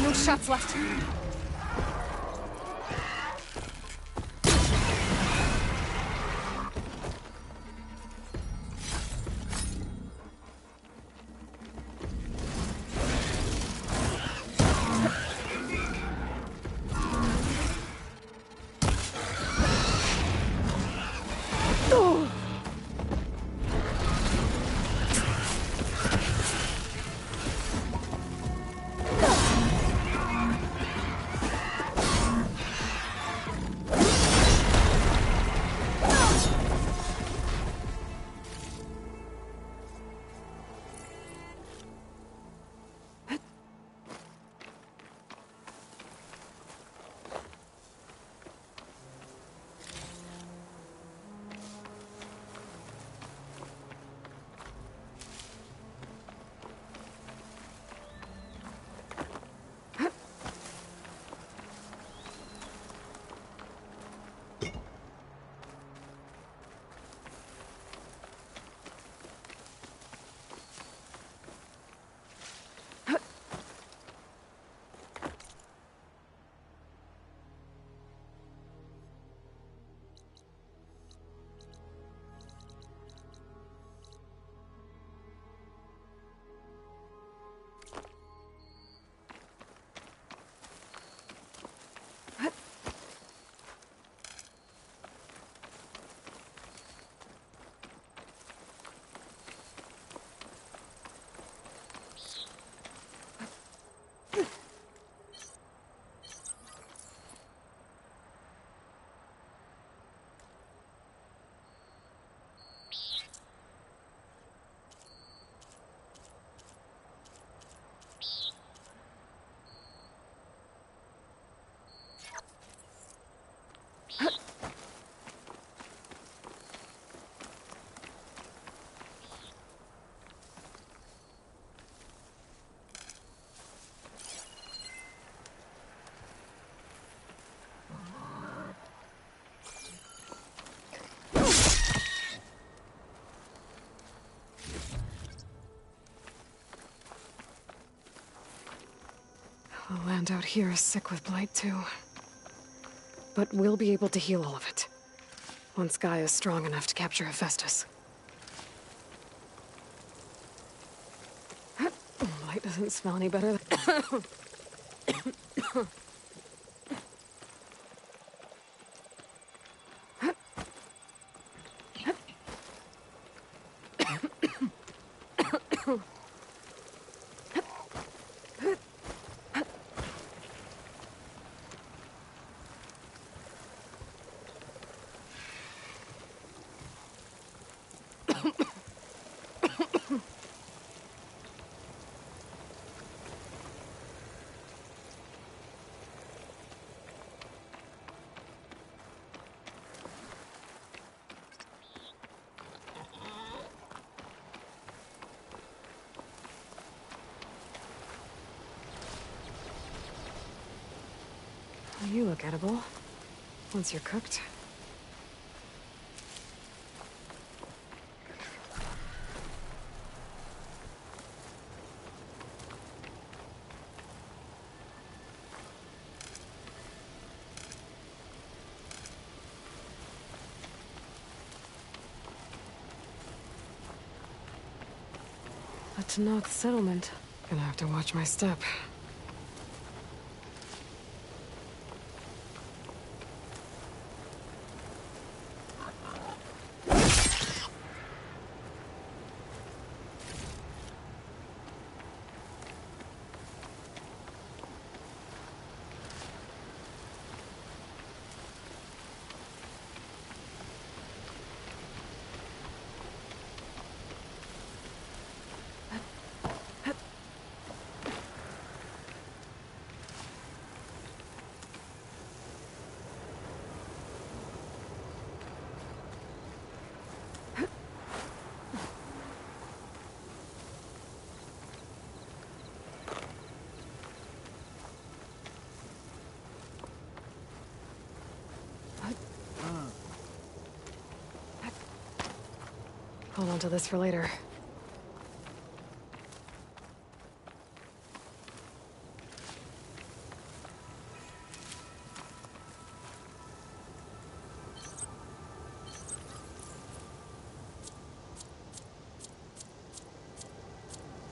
A: No shots left. aunt out here is sick with blight too. But we'll be able to heal all of it. Once Gaia is strong enough to capture Hephaestus. Blight doesn't smell any better than... You look edible. Once you're cooked. A Tenakth settlement. Gonna have to watch my step. Hold on to this for later.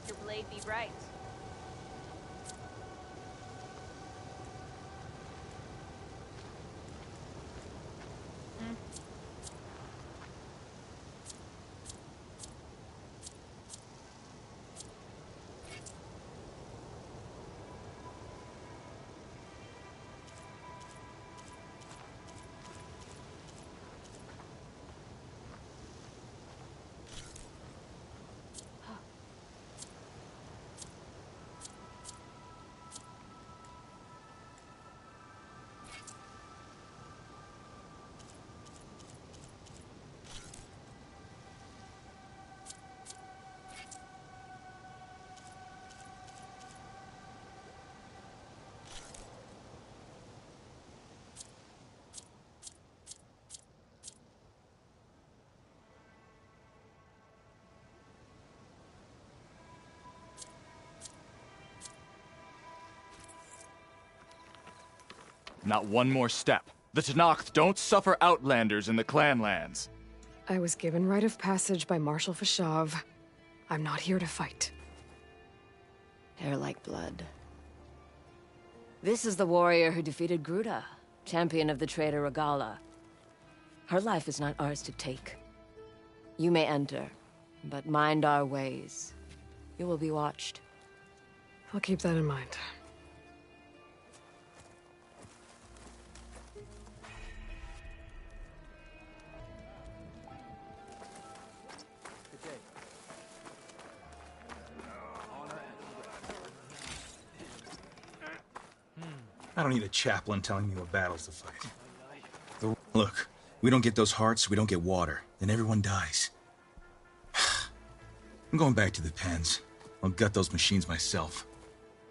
H: Your blade be right.
I: Not one more step. The Tenakth don't suffer outlanders in the Clanlands.
A: I was given rite of passage by Marshal Fashav. I'm not here to fight.
J: Hair like blood. This is the warrior who defeated Gruta, champion of the traitor Regalla. Her life is not ours to take. You may enter, but mind our ways. You will be watched.
A: I'll keep that in mind.
K: I don't need a chaplain telling me what battles to fight. Look, we don't get those hearts, we don't get water, then everyone dies. I'm going back to the pens. I'll gut those machines myself.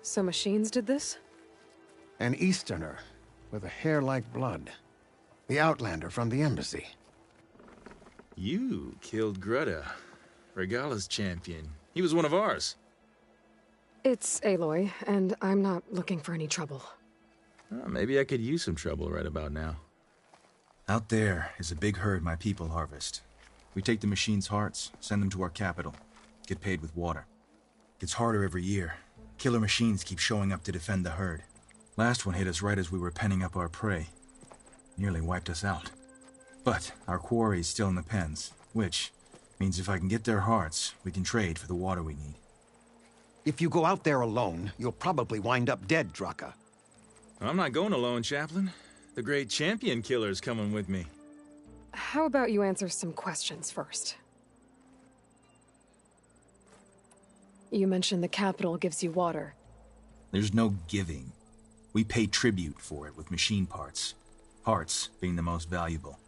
A: So machines did this?
L: An Easterner with a hair like blood. The Outlander from the embassy.
K: You killed Greta, Regalla's champion. He was one of ours.
A: It's Aloy, and I'm not looking for any trouble.
K: Maybe I could use some trouble right about now. Out there is a big herd my people harvest. We take the machine's hearts, send them to our capital, get paid with water. Gets harder every year. Killer machines keep showing up to defend the herd. Last one hit us right as we were penning up our prey. Nearly wiped us out. But our quarry is still in the pens, which means if I can get their hearts, we can trade for the water we need.
L: If you go out there alone, you'll probably wind up dead, Draka.
K: I'm not going alone, Chaplain. The great champion killer's coming with me.
A: How about you answer some questions first? You mentioned the capital gives you water.
K: There's no giving. We pay tribute for it with machine parts. Hearts being the most valuable.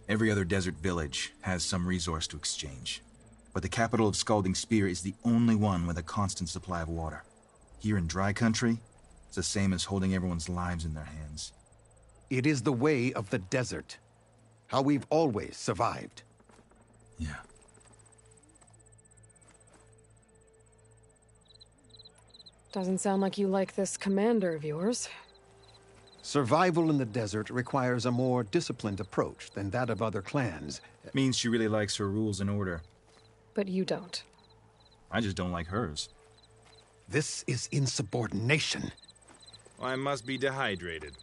K: Every other desert village has some resource to exchange. But the capital of Scalding Spear is the only one with a constant supply of water. Here in dry country, it's the same as holding everyone's lives in their hands.
L: It is the way of the desert. How we've always survived.
K: Yeah.
A: Doesn't sound like you like this commander of yours.
L: Survival in the desert requires a more disciplined approach than that of other clans.
K: It means she really likes her rules and order.
A: But you don't.
K: I just don't like hers.
L: This is insubordination.
K: I must be dehydrated.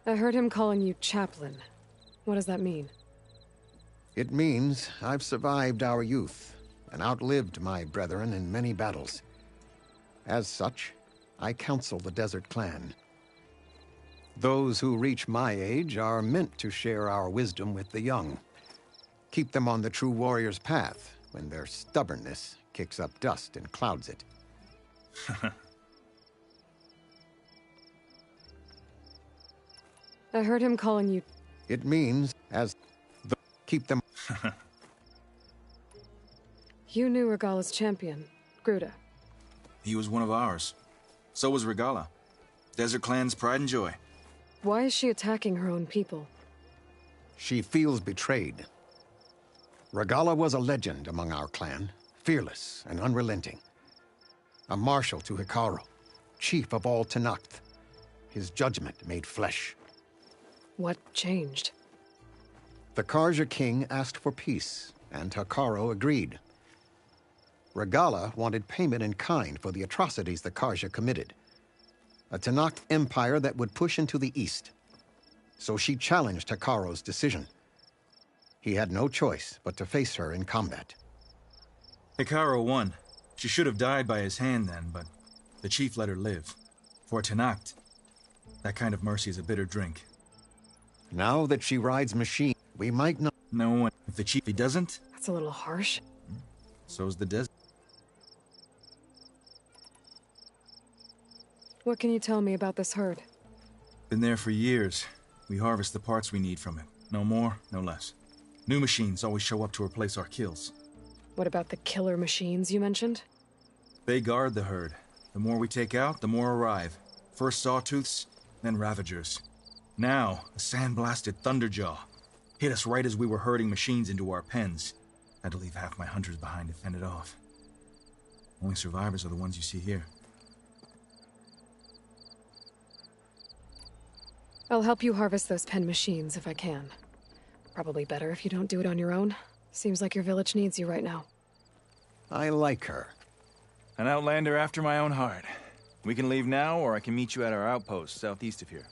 A: I heard him calling you Chaplain. What does that mean?
L: It means I've survived our youth and outlived my brethren in many battles. As such, I counsel the Desert Clan. Those who reach my age are meant to share our wisdom with the young. Keep them on the true warrior's path when their stubbornness kicks up dust and clouds it.
A: I heard him calling you...
L: It means keep them...
A: You knew Regala's champion, Gruta.
K: He was one of ours. So was Regala. Desert Clan's pride and joy.
A: Why is she attacking her own people?
L: She feels betrayed. Regala was a legend among our clan, fearless and unrelenting. A marshal to Hekarro, chief of all Tenakth. His judgment made flesh.
A: What changed?
L: The Carja king asked for peace, and Hekarro agreed. Regala wanted payment in kind for the atrocities the Carja committed. A Tenakth empire that would push into the east. So she challenged Hekarro's decision. He had no choice but to face her in combat.
K: Hekarro won. She should have died by his hand then, but the chief let her live. For Tenakth, that kind of mercy is a bitter drink.
L: Now that she rides machine, we might not...
K: No one. If the chief he doesn't...
A: That's a little harsh.
K: So's the desert.
A: What can you tell me about this herd?
K: Been there for years. We harvest the parts we need from it. No more, no less. New machines always show up to replace our kills.
A: What about the killer machines you mentioned?
K: They guard the herd. The more we take out, the more arrive. First Sawtooths, then Ravagers. Now, a sand-blasted Thunderjaw. Hit us right as we were herding machines into our pens. Had to leave half my hunters behind to fend it off. Only survivors are the ones you see here.
A: I'll help you harvest those pen machines if I can. Probably better if you don't do it on your own. Seems like your village needs you right now.
L: I like her.
I: An outlander after my own heart. We can leave now, or I can meet you at our outpost southeast of here.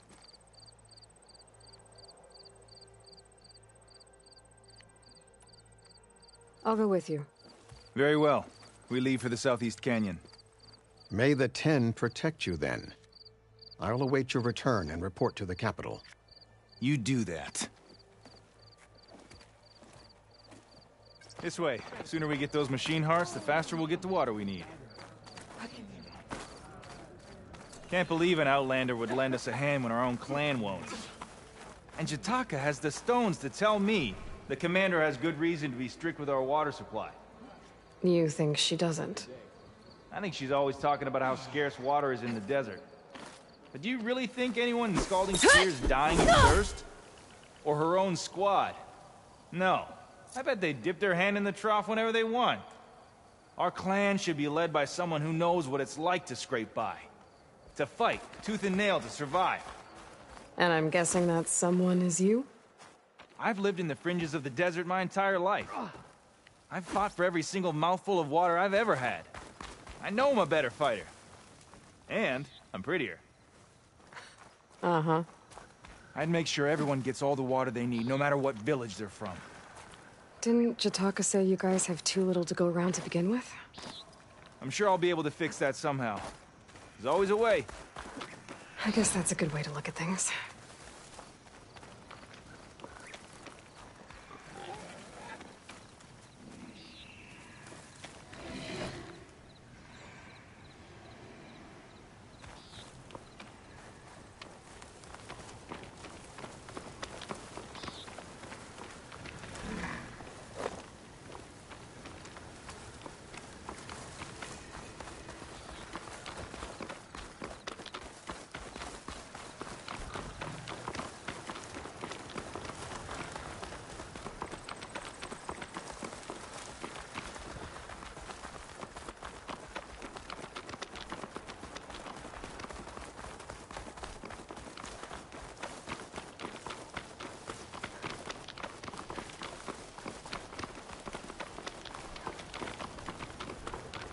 A: I'll go with you.
I: Very well. We leave for the Southeast Canyon.
L: May the Ten protect you then. I'll await your return and report to the capital.
I: You do that. This way. The sooner we get those machine hearts, the faster we'll get the water we need. Can't believe an outlander would lend us a hand when our own clan won't. And Jataka has the stones to tell me the commander has good reason to be strict with our water supply.
A: You think she doesn't?
I: I think she's always talking about how scarce water is in the desert. But do you really think anyone in Scalding Spear is dying of thirst? Or her own squad? No. I bet they dip their hand in the trough whenever they want. Our clan should be led by someone who knows what it's like to scrape by. To fight, tooth and nail to survive.
A: And I'm guessing that someone is you?
I: I've lived in the fringes of the desert my entire life. I've fought for every single mouthful of water I've ever had. I know I'm a better fighter. And I'm prettier.
A: Uh-huh.
I: I'd make sure everyone gets all the water they need, no matter what village they're from.
A: Didn't Jataka say you guys have too little to go around to begin with?
I: I'm sure I'll be able to fix that somehow. There's always a way.
A: I guess that's a good way to look at things.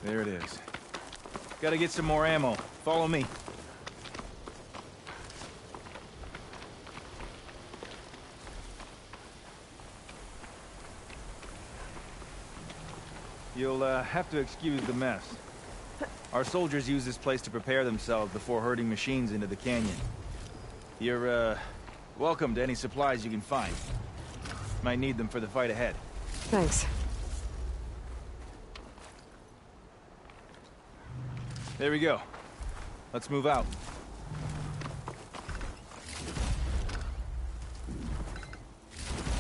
I: There it is. Gotta get some more ammo. Follow me. You'll have to excuse the mess. Our soldiers use this place to prepare themselves before herding machines into the canyon. You're, welcome to any supplies you can find. Might need them for the fight ahead.
A: Thanks.
I: There we go. Let's move out.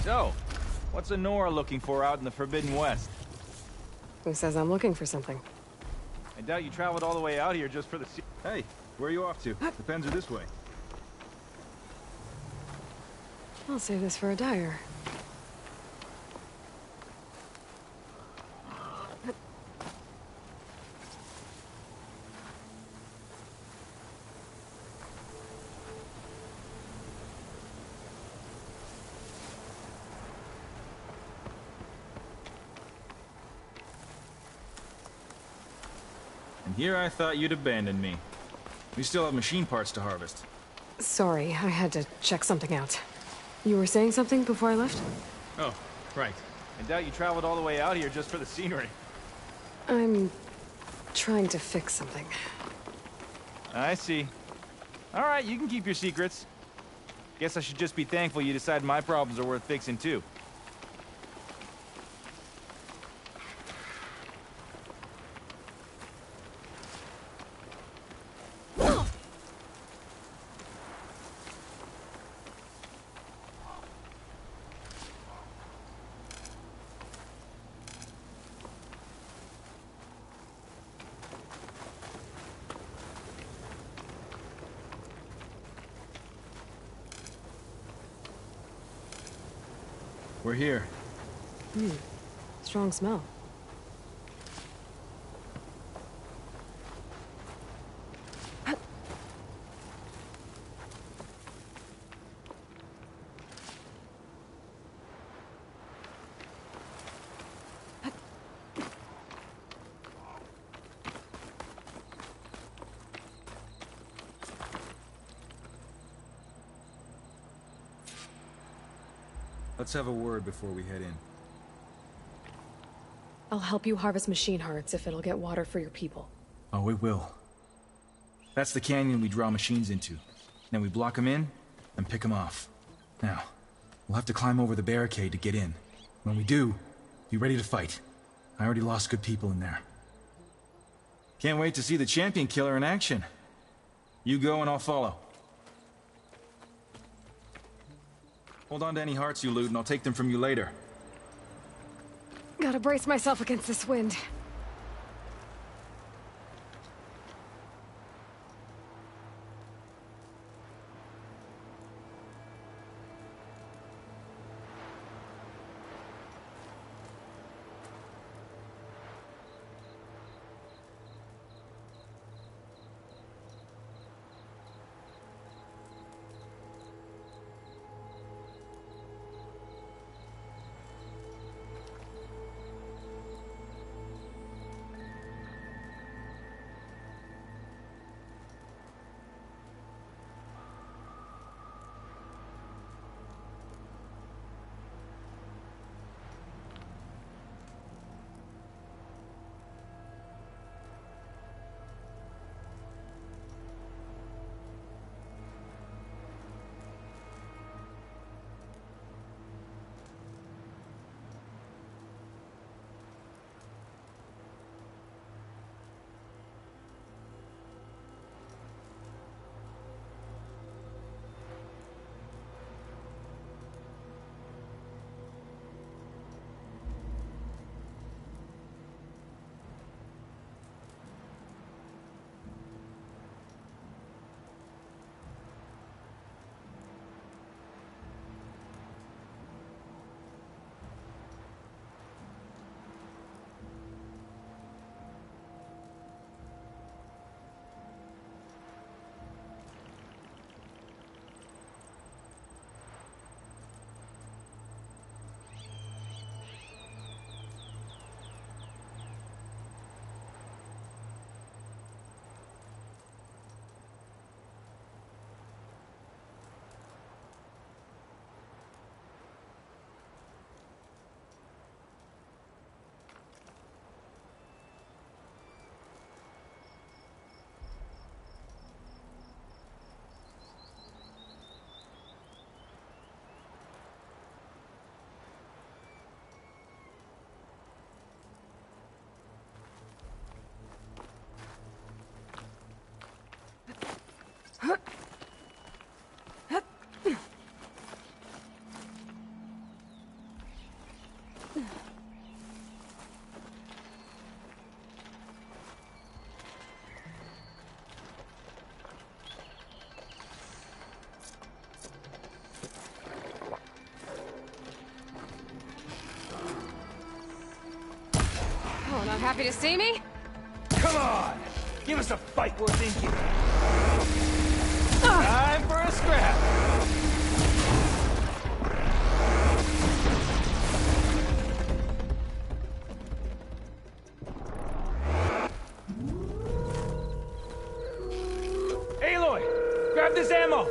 I: So, what's Honora looking for out in the Forbidden West?
A: Who says I'm looking for something?
I: I doubt you traveled all the way out here just for the sea. Hey, where are you off to? The pens are this way.
A: I'll save this for a dyer.
K: And here I thought you'd abandon me. We still have machine parts to harvest.
A: Sorry, I had to check something out. You were saying something before I left?
K: Oh, right.
I: I doubt you traveled all the way out here just for the scenery.
A: I'm trying to fix something.
I: I see. All right, you can keep your secrets. Guess I should just be thankful you decided my problems are worth fixing too.
K: We're here.
A: Strong smell.
K: Let's have a word before we head in.
A: I'll help you harvest machine hearts if it'll get water for your people.
K: Oh, it will. That's the canyon we draw machines into. Then we block them in and pick them off. Now, we'll have to climb over the barricade to get in. When we do, be ready to fight. I already lost good people in there. Can't wait to see the champion killer in action. You go and I'll follow. Hold on to any hearts you loot and I'll take them from you later.
A: Gotta brace myself against this wind. happy to see me?
I: Come on! Give us a fight worth thinking. Time for a scrap! Aloy! Grab this ammo!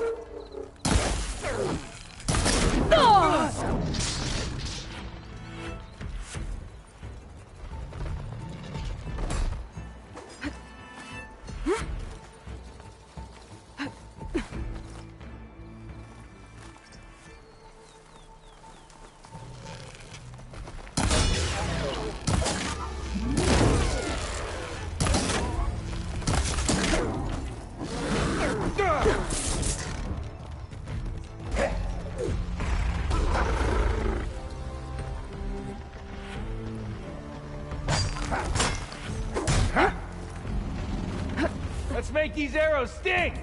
I: Let's make these arrows sting!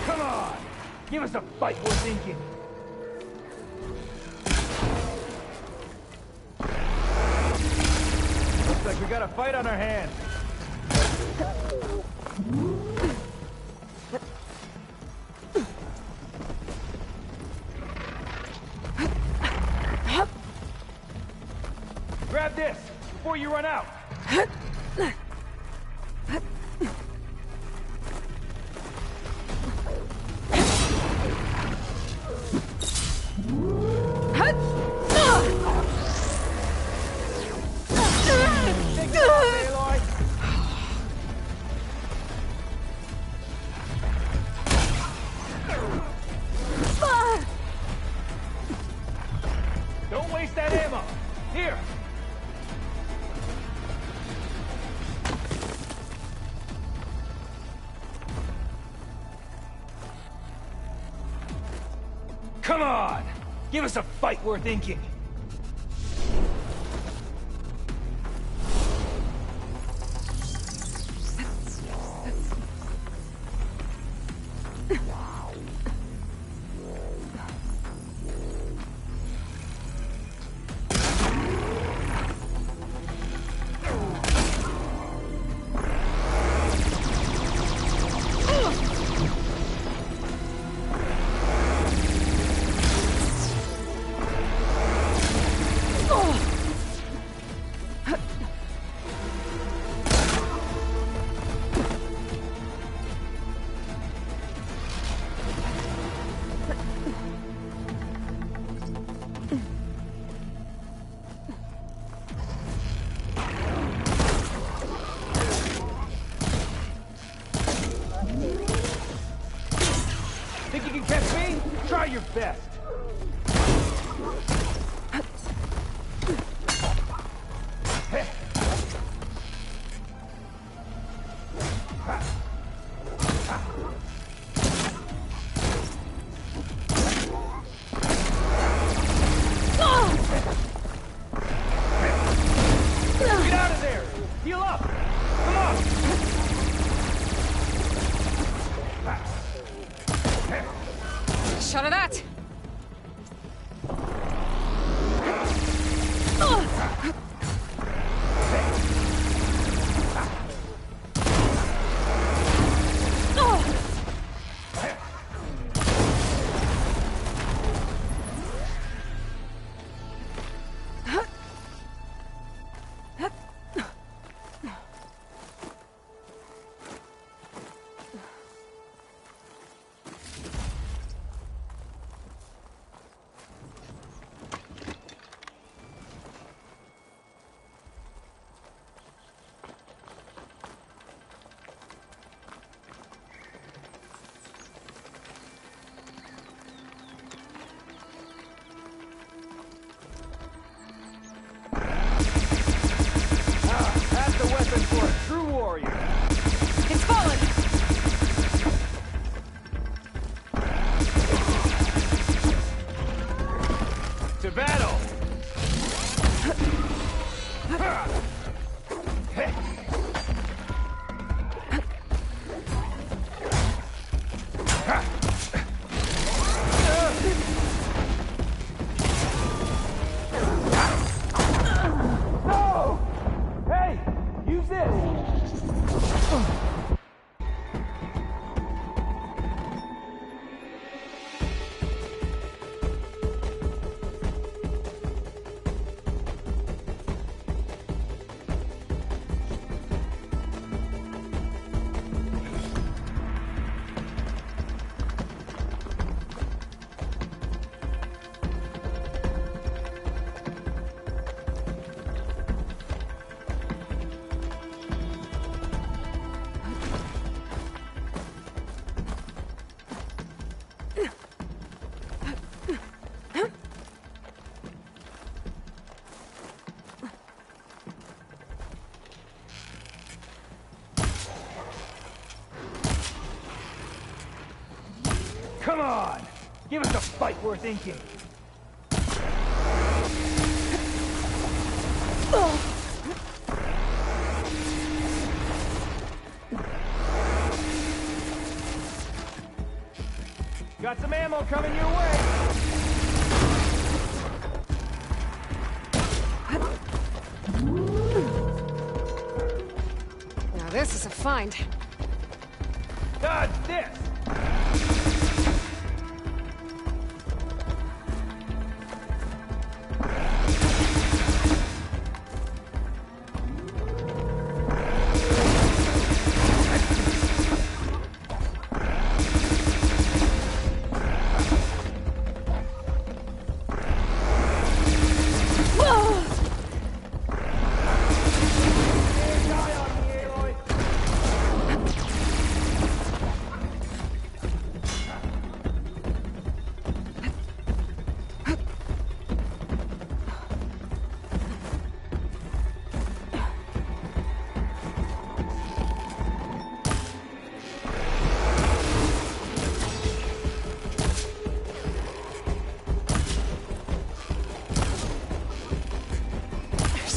I: Come on! Give us a fight worth thinking. Looks like we got a fight on our hands. Grab this before you run out. Don't waste that ammo. Here. Come on! Give us a fight worth inking. Think you can catch me? Try your best. Get out of there! Heal up! Come on!
A: Shot of that!
I: warrior.
A: It's fallen!
I: To battle! Come on! Give us a fight worth inking! Got some ammo coming your way!
A: Now this is a find.
I: Dodge this!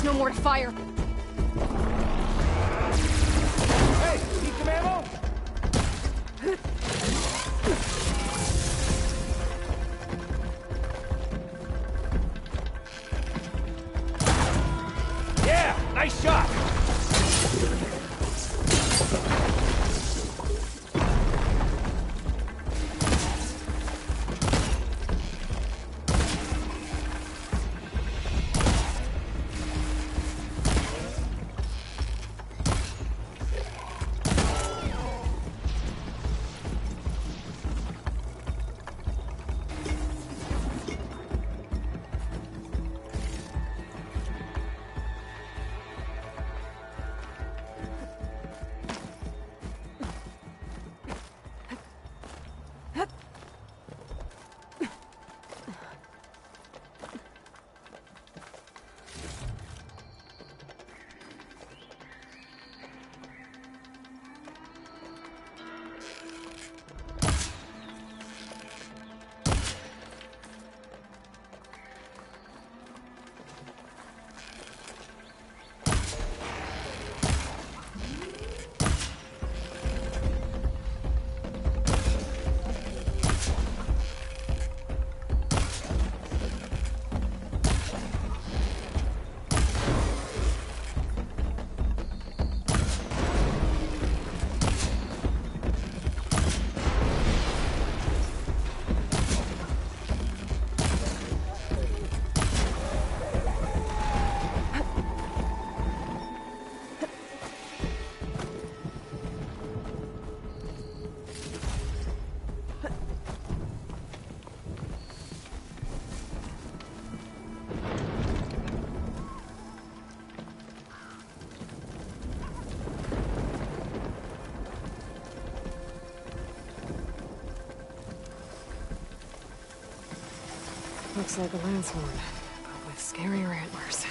A: There's no more to fire.
I: Hey, need some ammo? Yeah, nice shot!
A: Looks like a Lancehorn, but with scarier antlers.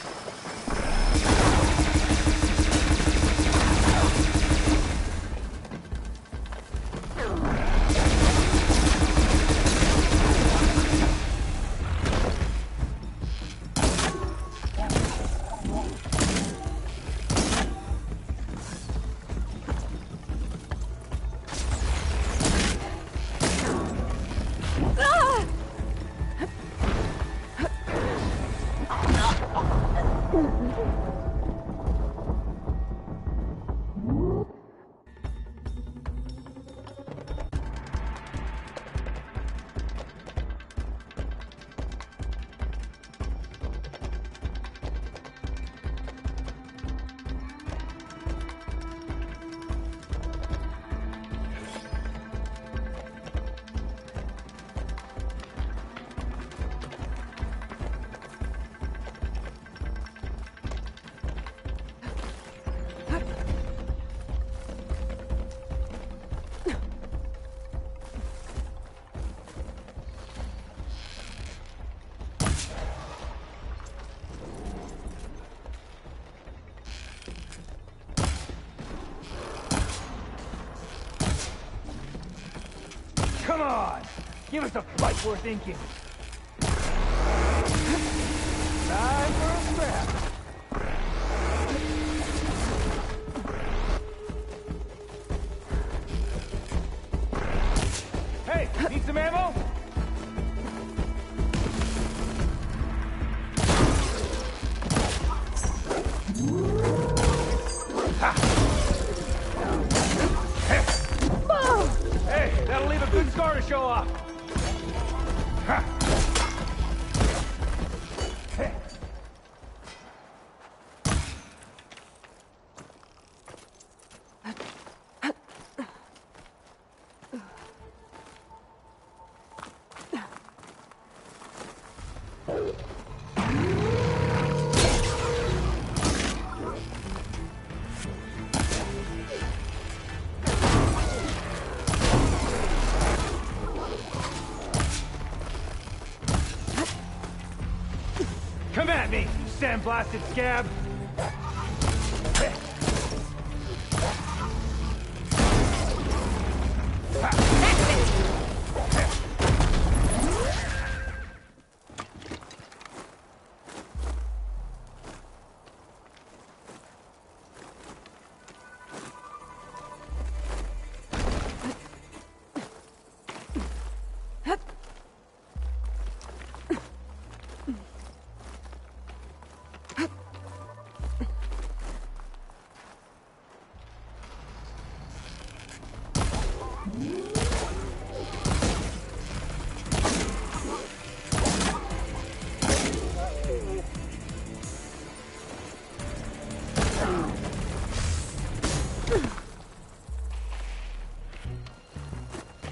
I: Come on! Give us a fight worth inking! Time for a scrap! Hey! Need some ammo? Hey, that'll leave a good scar to show off. Come at me, you sandblasted scab!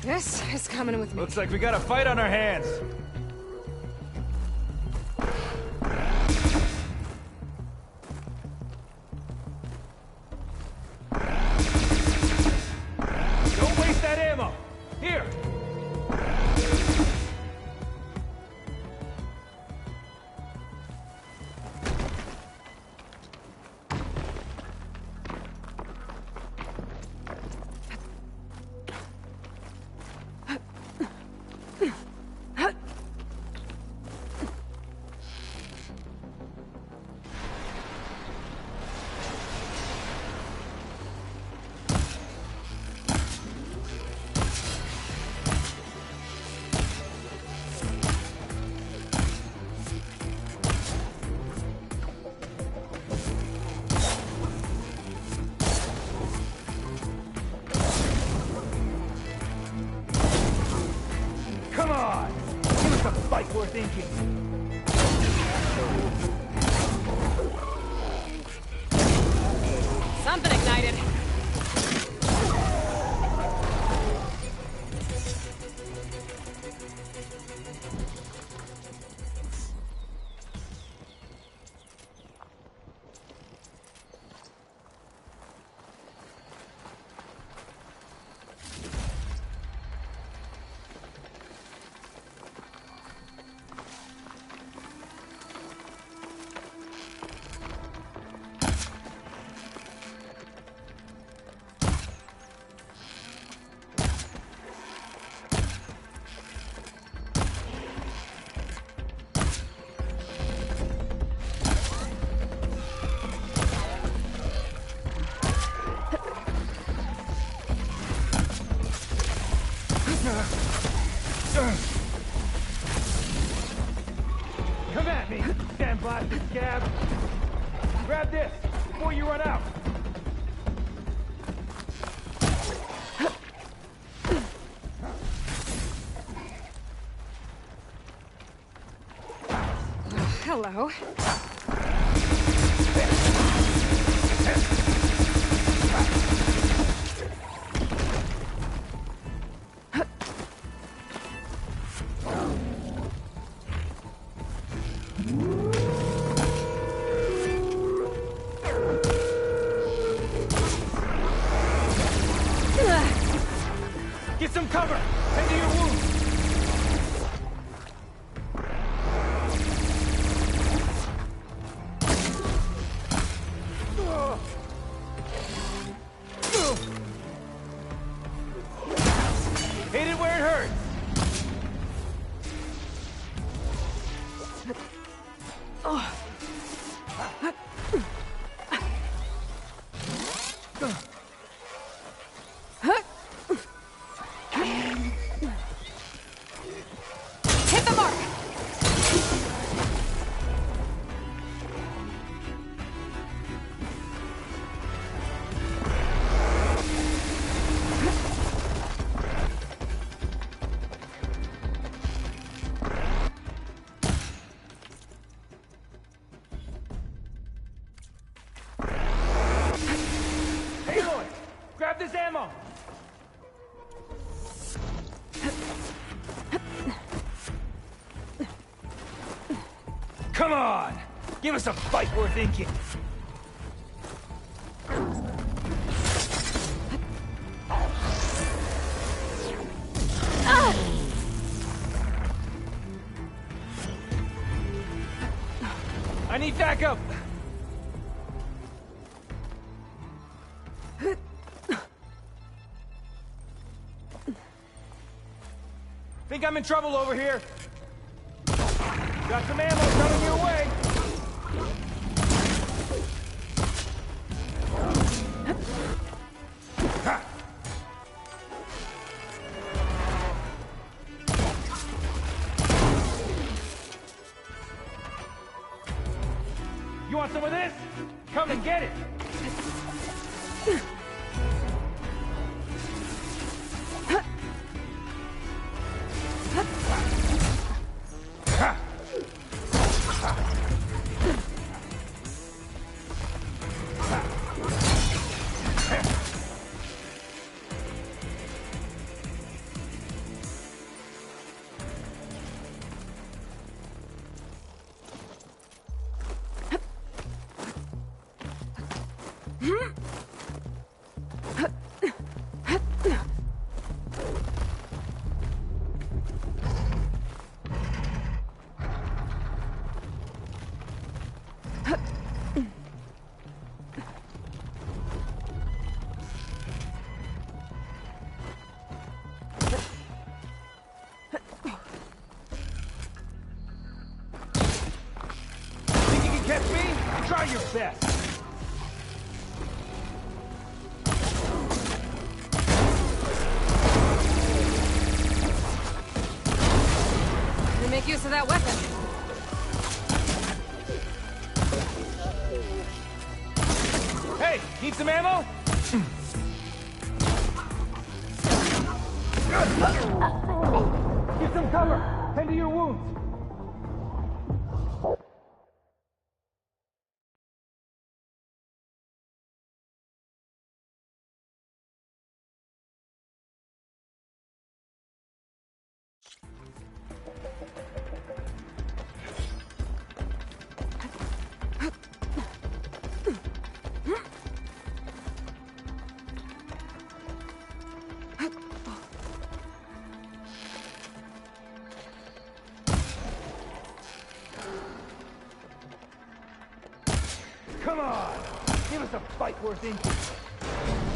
A: This is coming with me.
I: Looks like we got a fight on our hands. Don't waste that ammo. Here. Come on! Give us a fight worth inking!
A: Something ignited.
I: Come at me, damn blasted scab! Grab this, before you run out!
A: Hello.
I: Get some cover! Tend to your wounds! Hit it where it hurts!
A: Hit the mark!
I: Aloy! Grab this ammo! Come on! Give us a fight worth inking! I need backup! Think I'm in trouble over here? Got some ammo coming your way! Ha! You want some of this? Come and get it! Think you can catch me? Try your best!
A: Make use of that weapon.
I: Hey, need some ammo? Get some cover! Tend to your wounds! Come on! Give us a fight worth inking!